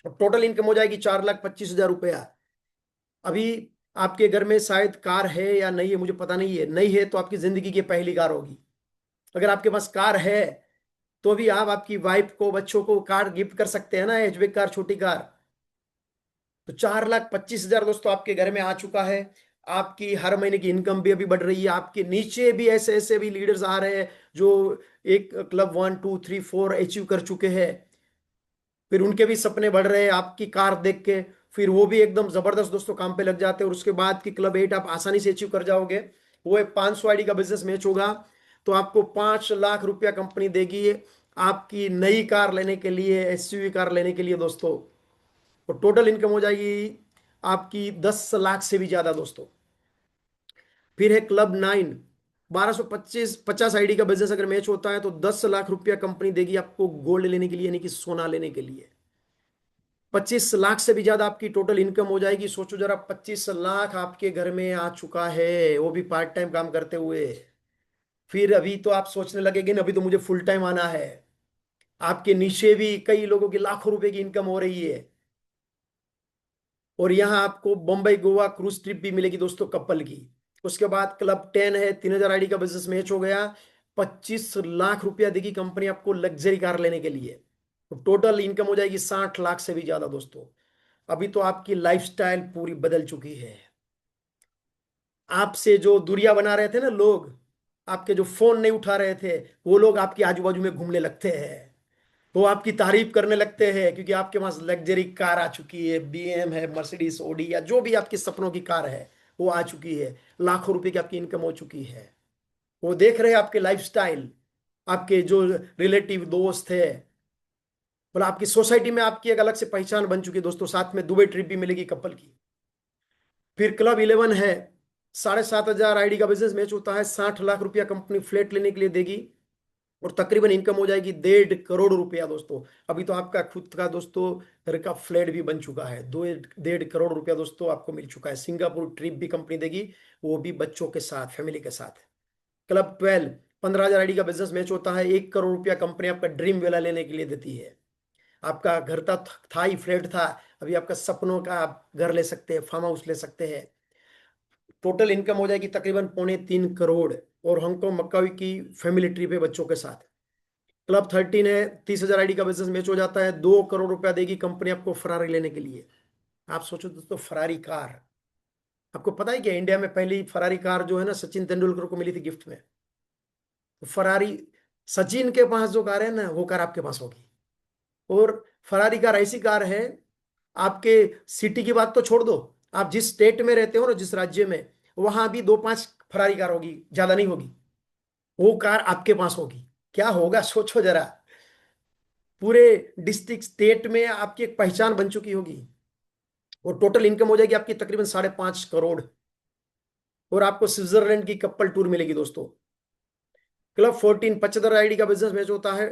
टोटल इनकम हो जाएगी 4,25,000 रुपया। अभी आपके घर में शायद कार है या नहीं है मुझे पता नहीं है, नहीं है तो आपकी जिंदगी की पहली कार होगी। अगर आपके पास कार है तो भी आप आपकी वाइफ को, बच्चों को कार गिफ्ट कर सकते हैं ना, हैचबैक कार, छोटी कार। तो 4,25,000 दोस्तों आपके घर में आ चुका है। आपकी हर महीने की इनकम भी अभी बढ़ रही है। आपके नीचे भी ऐसे ऐसे भी लीडर्स आ रहे हैं जो एक क्लब 1 2 3 4 अचीव कर चुके हैं, फिर उनके भी सपने बढ़ रहे हैं आपकी कार देख के, फिर वो भी एकदम जबरदस्त दोस्तों काम पे लग जाते हैं, और उसके बाद की क्लब 8 आप आसानी से अचीव कर जाओगे। वो एक 500 आईडी का बिजनेस मैच होगा तो आपको 5 लाख रुपया कंपनी देगी आपकी नई कार लेने के लिए, एसयूवी कार लेने के लिए दोस्तों। और टोटल इनकम हो जाएगी आपकी 10 लाख से भी ज्यादा दोस्तों। फिर है क्लब 9 1250 आईडी का बिजनेस अगर मैच होता है तो 10 लाख रुपया कंपनी देगी आपको गोल्ड लेने के लिए, यानी कि सोना लेने के लिए। 25 लाख से भी ज्यादा आपकी टोटल इनकम हो जाएगी। सोचो जरा, 25 लाख आपके घर में आ चुका है, वो भी पार्ट टाइम काम करते हुए। फिर अभी तो आप सोचने लगेंगे ना, अभी तो मुझे फुल टाइम आना है। आपके नीचे भी कई लोगों की लाखों रुपए की इनकम हो रही है, और यहाँ आपको बम्बई गोवा क्रूज ट्रिप भी मिलेगी दोस्तों कपल की। उसके बाद क्लब 10 है, 3,000 आईडी का बिजनेस मैच हो गया, 25 लाख रुपया देगी कंपनी आपको लग्जरी कार लेने के लिए। तो टोटल इनकम हो जाएगी 60 लाख से भी ज्यादा दोस्तों। अभी तो आपकी लाइफस्टाइल पूरी बदल चुकी है। आपसे जो दूरियां बना रहे थे ना लोग, आपके जो फोन नहीं उठा रहे थे, वो लोग आपके आजू बाजू में घूमने लगते हैं, वो आपकी तारीफ करने लगते हैं, क्योंकि आपके पास लग्जरी कार आ चुकी है, बीएम है, मर्सिडीज, ओडी, या जो भी आपके सपनों की कार है वो आ चुकी है। लाखों रुपए की आपकी इनकम हो चुकी है। वो देख रहे हैं आपके लाइफस्टाइल, आपके जो रिलेटिव दोस्त है, मतलब आपकी सोसाइटी में आपकी एक अलग से पहचान बन चुकी है दोस्तों। साथ में दुबई ट्रिप भी मिलेगी कपल की। फिर क्लब 11 है, 7,500 आईडी का बिजनेस मैच होता है, 60 लाख रुपया कंपनी फ्लैट लेने के लिए देगी, और तकरीबन इनकम हो जाएगी 1.5 करोड़ रुपया दोस्तों। अभी तो आपका खुद का दोस्तों घर का फ्लैट भी बन चुका है, 2.5 करोड़ रुपया दोस्तों आपको मिल चुका है। सिंगापुर ट्रिप भी कंपनी देगी, वो भी बच्चों के साथ, फैमिली के साथ। क्लब 12 15,000 आईडी का बिजनेस मैच होता है, 1 करोड़ रुपया कंपनी आपका ड्रीम विला लेने के लिए देती है। आपका घर था ही, फ्लैट था, अभी आपका सपनों का आप घर ले सकते हैं, फार्म हाउस ले सकते हैं। टोटल इनकम हो जाएगी तकरीबन 2.25 करोड़, और हांगकांग मक्कावी की फैमिली ट्रिप है बच्चों के साथ। क्लब 13 है, 30,000 आईडी का बिजनेस मैच हो जाता है, 2 करोड़ रुपया देगी कंपनी आपको फरारी लेने के लिए। आप सोचो दोस्तों, फरारी कार, आपको पता है क्या इंडिया में पहली फरारी कार जो है ना सचिन तेंदुलकर को मिली थी गिफ्ट में। तो फरारी, सचिन के पास जो कार है ना वो कार आपके पास होगी। और फरारी कार ऐसी कार है, आपके सिटी की बात तो छोड़ दो, आप जिस स्टेट में रहते हो ना, जिस राज्य में, वहां भी 2-5 फरारी कार होगी, ज्यादा नहीं होगी, वो कार आपके पास होगी। क्या होगा सोचो जरा, पूरे डिस्ट्रिक्ट स्टेट में आपकी एक पहचान बन चुकी होगी। और टोटल इनकम हो जाएगी आपकी तकरीबन 5.5 करोड़, और आपको स्विट्जरलैंड की कपल टूर मिलेगी दोस्तों। क्लब 14 75 आईडी का बिजनेस मैच होता है,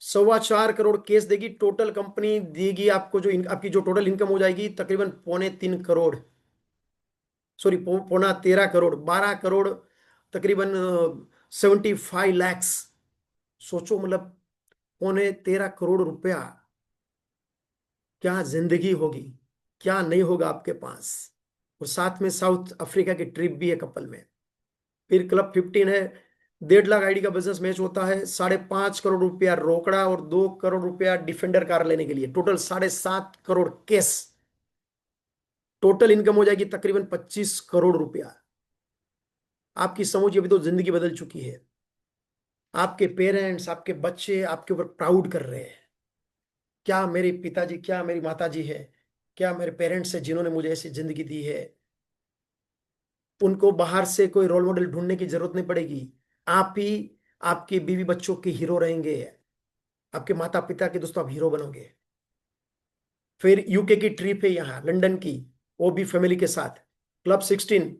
4.25 करोड़ केस देगी। टोटल कंपनी देगी आपको जो आपकी जो टोटल इनकम हो जाएगी तकरीबन 2.25 करोड़, सॉरी 2.13 करोड़, 12 करोड़, तकरीबन 75 लैक्स। सोचो मतलब 2.13 करोड़ रुपया, क्या जिंदगी होगी, क्या नहीं होगा आपके पास। और साथ में साउथ अफ्रीका की ट्रिप भी है कपल में। फिर क्लब 15 है, 1.5 लाख आईडी का बिजनेस मैच होता है, 5.5 करोड़ रुपया रोकड़ा और 2 करोड़ रुपया डिफेंडर कार लेने के लिए, total 7.5 crore case. Total income हो जाएगी तकरीबन 25 करोड़ रुपया। आपकी समझ अभी तो जिंदगी बदल चुकी है। आपके पेरेंट्स, आपके बच्चे आपके ऊपर प्राउड कर रहे हैं। क्या मेरे पिताजी, क्या मेरी माताजी है, क्या मेरे पेरेंट्स है जिन्होंने मुझे ऐसी जिंदगी दी है। उनको बाहर से कोई रोल मॉडल ढूंढने की जरूरत नहीं पड़ेगी। आप ही आपके बीवी बच्चों के हीरो रहेंगे। आपके माता पिता के दोस्तों आप हीरो बनोगे। फिर यूके की ट्रिप है यहाँ लंदन की, वो भी फैमिली के साथ। क्लब 16,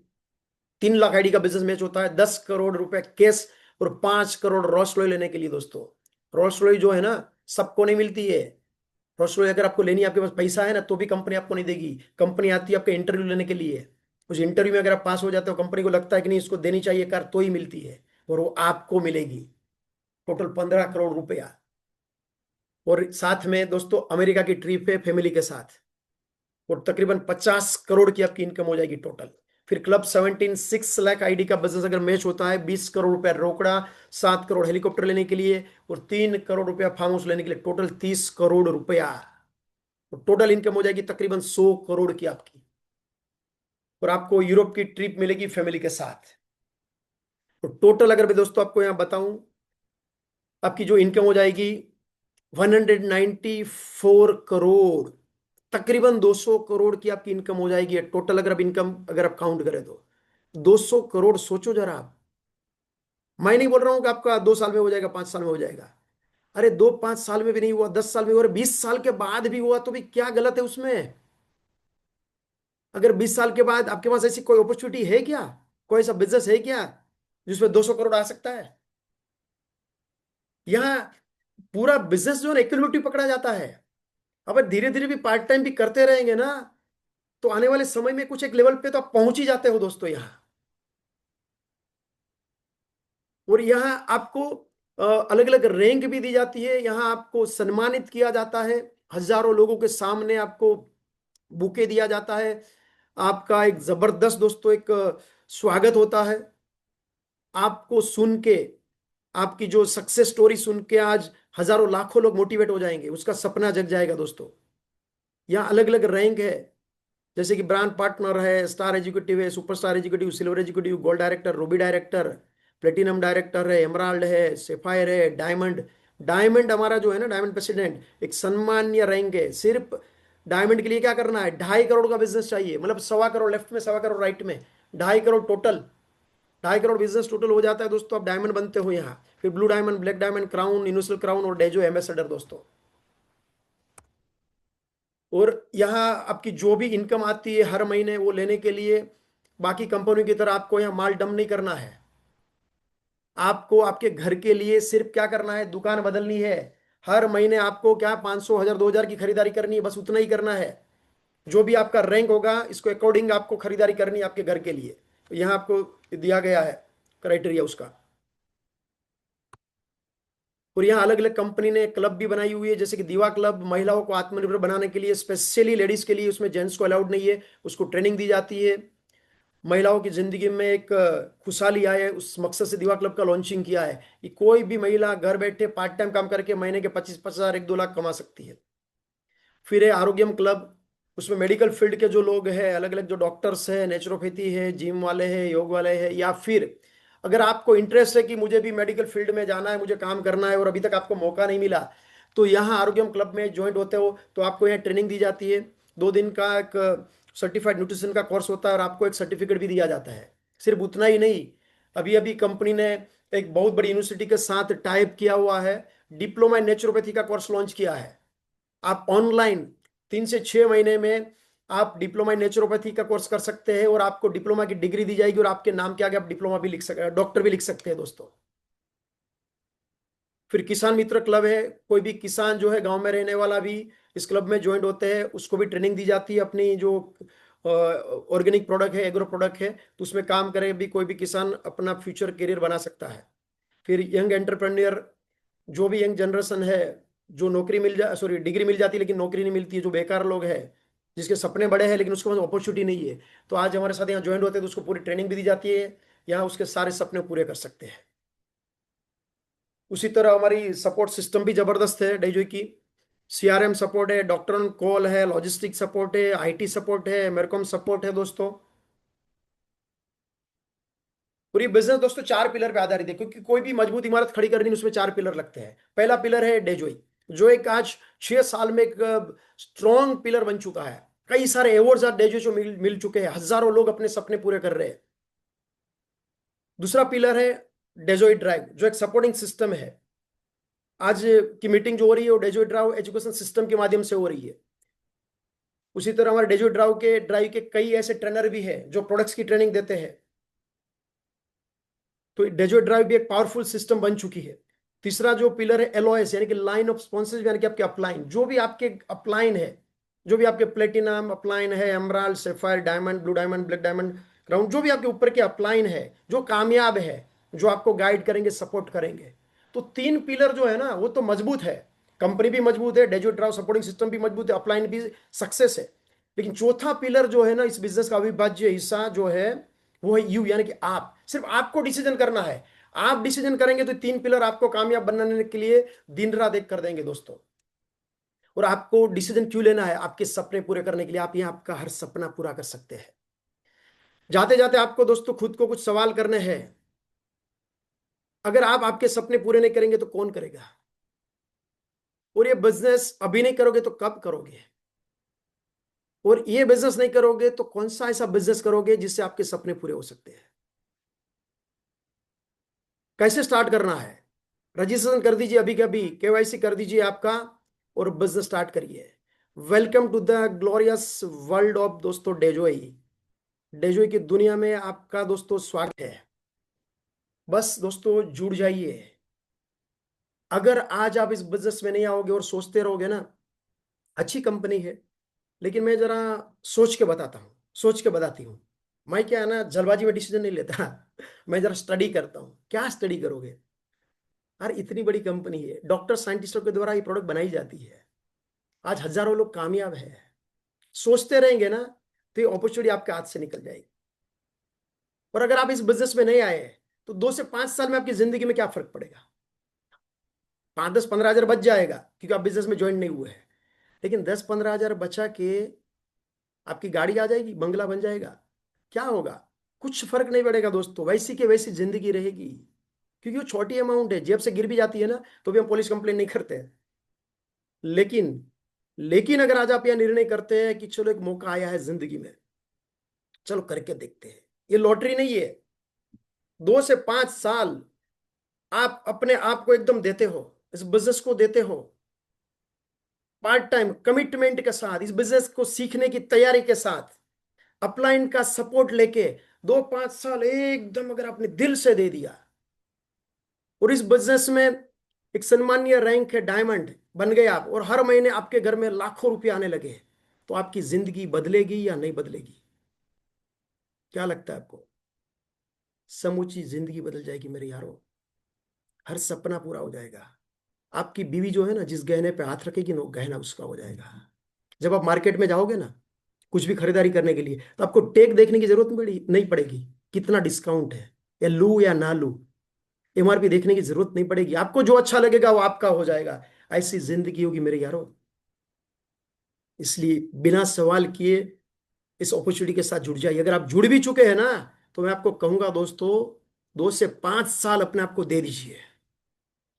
3 लाख आईडी का बिजनेस मैच होता है, 10 करोड़ रुपए कैश और 5 करोड़ रोल्स रॉय लेने के लिए दोस्तों। रोल्स रॉय जो है ना, सबको नहीं मिलती है। रोल्स रॉय अगर आपको लेनी है, आपके पास पैसा है ना, तो भी कंपनी आपको नहीं देगी। कंपनी आती है आपका इंटरव्यू लेने के लिए। उस इंटरव्यू में अगर आप पास हो जाते हो, कंपनी को लगता है कि नहीं इसको देनी चाहिए कार, तो ही मिलती है, और वो आपको मिलेगी। टोटल 15 करोड़ रुपया। और साथ में दोस्तों अमेरिका की ट्रिप है फैमिली के साथ, और तकरीबन 50 करोड़ की आपकी इनकम हो जाएगी टोटल। फिर क्लब 17, 6 लाख आईडी का बिजनेस अगर मैच होता है, 20 करोड़ रुपया रोकड़ा, 7 करोड़ हेलीकॉप्टर लेने के लिए, और 3 करोड़ रुपया फार्म हाउस लेने के लिए, टोटल 30 करोड़ रुपया। तो टोटल इनकम हो जाएगी तकरीबन 100 करोड़ की आपकी। और आपको यूरोप की ट्रिप मिलेगी फैमिली के साथ। तो टोटल अगर मैं दोस्तों आपको यहां बताऊं, आपकी जो इनकम हो जाएगी 194 करोड़, तकरीबन 200 करोड़ की आपकी इनकम हो जाएगी टोटल। अगर आप इनकम अगर आप काउंट करें तो 200 करोड़, सोचो जरा आप। मैं नहीं बोल रहा हूं कि आपका 2 साल में हो जाएगा, 5 साल में हो जाएगा। अरे 2-5 साल में भी नहीं हुआ, 10 साल में हुआ, 20 साल के बाद भी हुआ, तो भी क्या गलत है उसमें। अगर 20 साल के बाद आपके पास ऐसी कोई अपॉर्चुनिटी है क्या, कोई ऐसा बिजनेस है क्या जिसमें 200 करोड़ आ सकता है। यहाँ पूरा बिजनेस जो है इक्विलिब्रिटी पकड़ा जाता है। अब धीरे धीरे भी पार्ट टाइम भी करते रहेंगे ना, तो आने वाले समय में कुछ एक लेवल पे तो आप पहुंच ही जाते हो दोस्तों यहाँ। और यहाँ आपको अलग अलग रैंक भी दी जाती है, यहाँ आपको सम्मानित किया जाता है, हजारों लोगों के सामने आपको बुके दिया जाता है। आपका एक जबरदस्त दोस्तों एक स्वागत होता है। आपको सुन के, आपकी जो सक्सेस स्टोरी सुन के आज हजारों लाखों लोग मोटिवेट हो जाएंगे, उसका सपना जग जाएगा दोस्तों। यहाँ अलग अलग रैंक है, जैसे कि ब्रांड पार्टनर है, स्टार एजुकेटिव है, superstar educative, silver educative, gold director, Ruby director, platinum director है, एमराल्ड है, सेफायर है, डायमंड। डायमंड हमारा जो है ना, डायमंड प्रेसिडेंट, एक सम्मान्य रैंक है। सिर्फ डायमंड के लिए क्या करना है, 2.5 करोड़ का बिजनेस चाहिए, मतलब 1.25 करोड़ लेफ्ट में, 1.25 करोड़ राइट में, 2.5 crore total. 2.5 crore business total हो जाता है दोस्तों, आप डायमंड बनते हो यहाँ। फिर blue diamond, black diamond, crown, universal crown, और डेजो एम्बेसडर दोस्तों। और यहाँ आपकी जो भी इनकम आती है हर महीने, वो लेने के लिए बाकी कंपनियों की तरह आपको यहाँ माल डंप नहीं करना है। आपको आपके घर के लिए सिर्फ क्या करना है, दुकान बदलनी है। हर महीने आपको क्या 500, 1000, 2000 की खरीदारी करनी है, बस उतना ही करना है। जो भी आपका रैंक होगा, इसको अकॉर्डिंग आपको खरीदारी करनी है आपके घर के लिए। तो यहाँ आपको दिया गया है क्राइटेरिया उसका। और यहाँ अलग अलग कंपनी ने क्लब भी बनाई हुई है, जैसे कि दीवा क्लब, महिलाओं को आत्मनिर्भर बनाने के लिए, स्पेशली लेडीज के लिए, उसमें जेंट्स को अलाउड नहीं है, उसको ट्रेनिंग दी जाती है। महिलाओं की जिंदगी में एक खुशहाली आए, उस मकसद से दीवा क्लब का लॉन्चिंग किया है कि कोई भी महिला घर बैठे पार्ट टाइम काम करके महीने के 25,000, 1-2 लाख कमा सकती है। फिर है आरोग्यम क्लब, उसमें मेडिकल फील्ड के जो लोग हैं, अलग अलग जो डॉक्टर्स हैं, नेचुरोपैथी है, जिम वाले हैं, योग वाले हैं, या फिर अगर आपको इंटरेस्ट है कि मुझे भी मेडिकल फील्ड में जाना है, मुझे काम करना है और अभी तक आपको मौका नहीं मिला, तो यहाँ आरोग्यम क्लब में ज्वाइंट होते हो तो आपको यहाँ ट्रेनिंग दी जाती है। 2 दिन का एक सर्टिफाइड न्यूट्रिशन का कोर्स होता है, और आपको एक सर्टिफिकेट भी दिया जाता है। सिर्फ उतना ही नहीं, अभी अभी कंपनी ने एक बहुत बड़ी यूनिवर्सिटी के साथ टाइप किया हुआ है, डिप्लोमा इन नेचुरोपैथी का कोर्स लॉन्च किया है। आप ऑनलाइन 3 से 6 महीने में आप डिप्लोमा इन नेचुरोपैथी का कोर्स कर सकते हैं, और आपको डिप्लोमा की डिग्री दी जाएगी, और आपके नाम के आगे आप डिप्लोमा भी लिख सकते, डॉक्टर भी लिख सकते हैं दोस्तों। फिर किसान मित्र क्लब है, कोई भी किसान जो है गांव में रहने वाला भी इस क्लब में ज्वाइंट होते हैं, उसको भी ट्रेनिंग दी जाती है। अपनी जो ऑर्गेनिक प्रोडक्ट है, एग्रो प्रोडक्ट है, तो उसमें काम करे भी कोई भी किसान अपना फ्यूचर करियर बना सकता है। फिर यंग एंटरप्रेन्योर, जो भी यंग जनरेशन है, जो नौकरी मिल जा सॉरी डिग्री मिल जाती है लेकिन नौकरी नहीं मिलती है, जो बेकार लोग हैं, जिसके सपने बड़े हैं लेकिन उसके पास अपॉर्चुनिटी नहीं है, तो आज हमारे साथ यहाँ ज्वाइन होते हैं, तो उसको पूरी ट्रेनिंग भी दी जाती है, यहाँ उसके सारे सपने पूरे कर सकते हैं। उसी तरह हमारी सपोर्ट सिस्टम भी जबरदस्त है डाइजो की। सीआरएम सपोर्ट है, डॉक्टर ऑन कॉल है, लॉजिस्टिक सपोर्ट है, आईटी सपोर्ट है, मेरकॉम सपोर्ट है दोस्तों। पूरी बिजनेस दोस्तों 4 पिलर पे आधारित है, क्योंकि कोई भी मजबूत इमारत खड़ी करनी उसमें 4 पिलर लगते हैं। पहला पिलर है डेजोई, जो एक आज 6 साल में एक स्ट्रॉन्ग पिलर बन चुका है। कई सारे अवार्ड्स आज डेजोई को मिल चुके हैं, हजारों लोग अपने सपने पूरे कर रहे हैं। दूसरा पिलर है डेजोई ड्राइव, जो एक सपोर्टिंग सिस्टम है। आज की मीटिंग जो हो रही है वो डेजोई ड्राइव एजुकेशन सिस्टम के माध्यम से हो रही है। उसी तरह हमारे डेजोई ड्राइव के कई ऐसे ट्रेनर भी हैं जो प्रोडक्ट्स की ट्रेनिंग देते हैं। तो डेजर्ट ड्राइव भी एक पावरफुल सिस्टम बन चुकी है। तीसरा जो पिलर है एलओएस, यानी कि लाइन ऑफ स्पॉन्सर्स, यानी कि आपके अपलाइन, जो भी आपके अपलाइन है, जो भी आपके प्लेटिनम अपलाइन है, emerald, sapphire, diamond, blue diamond, black diamond, crown, जो भी आपके ऊपर के अपलाइन है, जो कामयाब है, जो आपको गाइड करेंगे, सपोर्ट करेंगे। तो 3 पिलर जो है ना वो तो मजबूत है। कंपनी भी मजबूत है, डेजर्ट ड्राइव सपोर्टिंग सिस्टम भी मजबूत है, अपलाइन भी सक्सेस है। लेकिन चौथा पिलर जो है ना इस बिजनेस का अविभाज्य हिस्सा जो है वो है यू, यानी कि आप। सिर्फ आपको डिसीजन करना है। आप डिसीजन करेंगे तो 3 पिलर आपको कामयाब बनाने के लिए दिन रात एक कर देंगे दोस्तों। और आपको डिसीजन क्यों लेना है? आपके सपने पूरे करने के लिए। आप यहाँ आपका हर सपना पूरा कर सकते हैं। जाते जाते आपको दोस्तों खुद को कुछ सवाल करने हैं। अगर आप आपके सपने पूरे नहीं करेंगे तो कौन करेगा? और ये बिजनेस अभी नहीं करोगे तो कब करोगे? और ये बिजनेस नहीं करोगे तो कौन सा ऐसा बिजनेस करोगे जिससे आपके सपने पूरे हो सकते हैं? कैसे स्टार्ट करना है? रजिस्ट्रेशन कर दीजिए अभी के अभी, केवाईसी कर दीजिए आपका, और बिजनेस स्टार्ट करिए। Welcome to the glorious world of दोस्तों डेजोई। डेजोई की दुनिया में आपका दोस्तों स्वागत है। बस दोस्तों जुड़ जाइए। अगर आज आप इस बिजनेस में नहीं आओगे और सोचते रहोगे ना, अच्छी कंपनी है, लेकिन मैं जरा सोच के बताता हूँ, सोच के बताती हूँ। मैं क्या है ना, जल्दबाजी में डिसीजन नहीं लेता। मैं जरा स्टडी करता हूँ। क्या स्टडी करोगे? यार इतनी बड़ी कंपनी है, डॉक्टर साइंटिस्टों के द्वारा ये प्रोडक्ट बनाई जाती है, आज हजारों लोग कामयाब है। सोचते रहेंगे ना तो ये अपॉर्चुनिटी आपके हाथ से निकल जाएगी। और अगर आप इस बिजनेस में नहीं आए तो 2 से 5 साल में आपकी जिंदगी में क्या फर्क पड़ेगा? 5, 10, 15 हजार बच जाएगा क्योंकि आप बिजनेस में ज्वाइन नहीं हुए हैं। लेकिन 10, 15 हजार बचा के आपकी गाड़ी आ जाएगी, बंगला बन जाएगा, क्या होगा? कुछ फर्क नहीं पड़ेगा दोस्तों, वैसी की वैसी जिंदगी रहेगी। क्योंकि वो छोटी अमाउंट है, जेब से गिर भी जाती है ना तो भी हम पुलिस कंप्लेन नहीं करते हैं। लेकिन लेकिन अगर आज आप यह निर्णय करते हैं कि चलो एक मौका आया है जिंदगी में, चलो करके देखते हैं, ये लॉटरी नहीं है। 2 से 5 साल आप अपने आप को एकदम देते हो, इस बिजनेस को देते हो, पार्ट टाइम कमिटमेंट के साथ, इस बिजनेस को सीखने की तैयारी के साथ, अपलाइन का सपोर्ट लेके 2, 5 साल एकदम अगर आपने दिल से दे दिया, और इस बिजनेस में एक सम्मानीय रैंक है, डायमंड बन गए आप, और हर महीने आपके घर में लाखों रुपए आने लगे, तो आपकी जिंदगी बदलेगी या नहीं बदलेगी? क्या लगता है आपको? समूची जिंदगी बदल जाएगी मेरे यारों। हर सपना पूरा हो जाएगा। आपकी बीवी जो है ना, जिस गहने पे हाथ रखेगी ना, वो गहना उसका हो जाएगा। जब आप मार्केट में जाओगे ना कुछ भी खरीदारी करने के लिए, तो आपको टैग देखने की जरूरत नहीं पड़ेगी, कितना डिस्काउंट है, या लू या ना लू। एमआरपी देखने की जरूरत नहीं पड़ेगी, आपको जो अच्छा लगेगा वो आपका हो जाएगा। ऐसी जिंदगी होगी मेरे यारों। इसलिए बिना सवाल किए इस अपॉर्चुनिटी के साथ जुड़ जाइए। अगर आप जुड़ भी चुके हैं ना, तो मैं आपको कहूंगा दोस्तों, 2 से 5 साल अपने आप को दे दीजिए,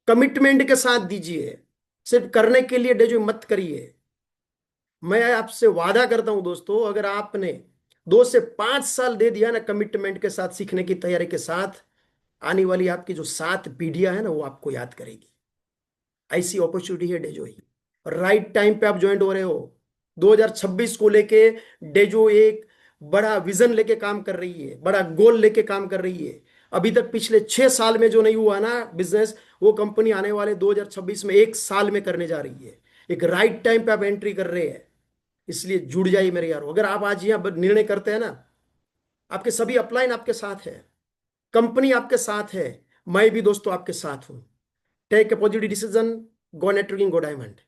कमिटमेंट के साथ दीजिए। सिर्फ करने के लिए डेजो मत करिए। मैं आपसे वादा करता हूं दोस्तों, अगर आपने 2 से 5 साल दे दिया ना कमिटमेंट के साथ, सीखने की तैयारी के साथ, आने वाली आपकी जो 7 पीढ़ियां है ना वो आपको याद करेगी। ऐसी अपॉर्चुनिटी है डेजो ही। राइट टाइम पे आप ज्वाइन हो रहे हो। 2026 को लेके डेजो एक बड़ा विजन लेके काम कर रही है, बड़ा गोल लेके काम कर रही है। अभी तक पिछले 6 साल में जो नहीं हुआ ना बिजनेस, वो कंपनी आने वाले 2026 में 1 साल में करने जा रही है। एक राइट टाइम पे आप एंट्री कर रहे हैं। इसलिए जुड़ जाइए मेरे यारो। अगर आप आज यहाँ निर्णय करते हैं ना, आपके सभी अपलाइन आपके साथ है, कंपनी आपके साथ है, मैं भी दोस्तों आपके साथ हूं। Take a positive decision, go networking, go diamond.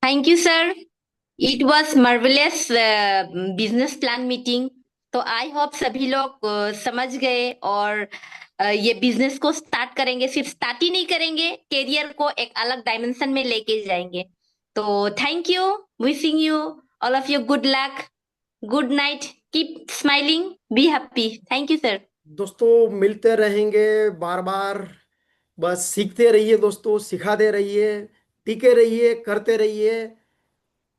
Thank you sir. It was marvellous business plan meeting. तो आई होप सभी लोग समझ गए और ये बिजनेस को स्टार्ट करेंगे, सिर्फ स्टार्ट ही नहीं करेंगे, करियर को एक अलग डायमेंशन में लेके जाएंगे। तो thank you, wishing you all of you good luck, good night, keep smiling, be happy. Thank you sir. दोस्तों मिलते रहेंगे बार बार, बस सीखते रहिए दोस्तों, सिखाते रहिए, टिके रहिए, करते रहिए,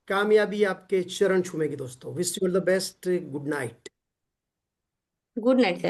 कामयाबी आपके चरण छूमेगी दोस्तों। Wish you all the best, good night. Good night sir.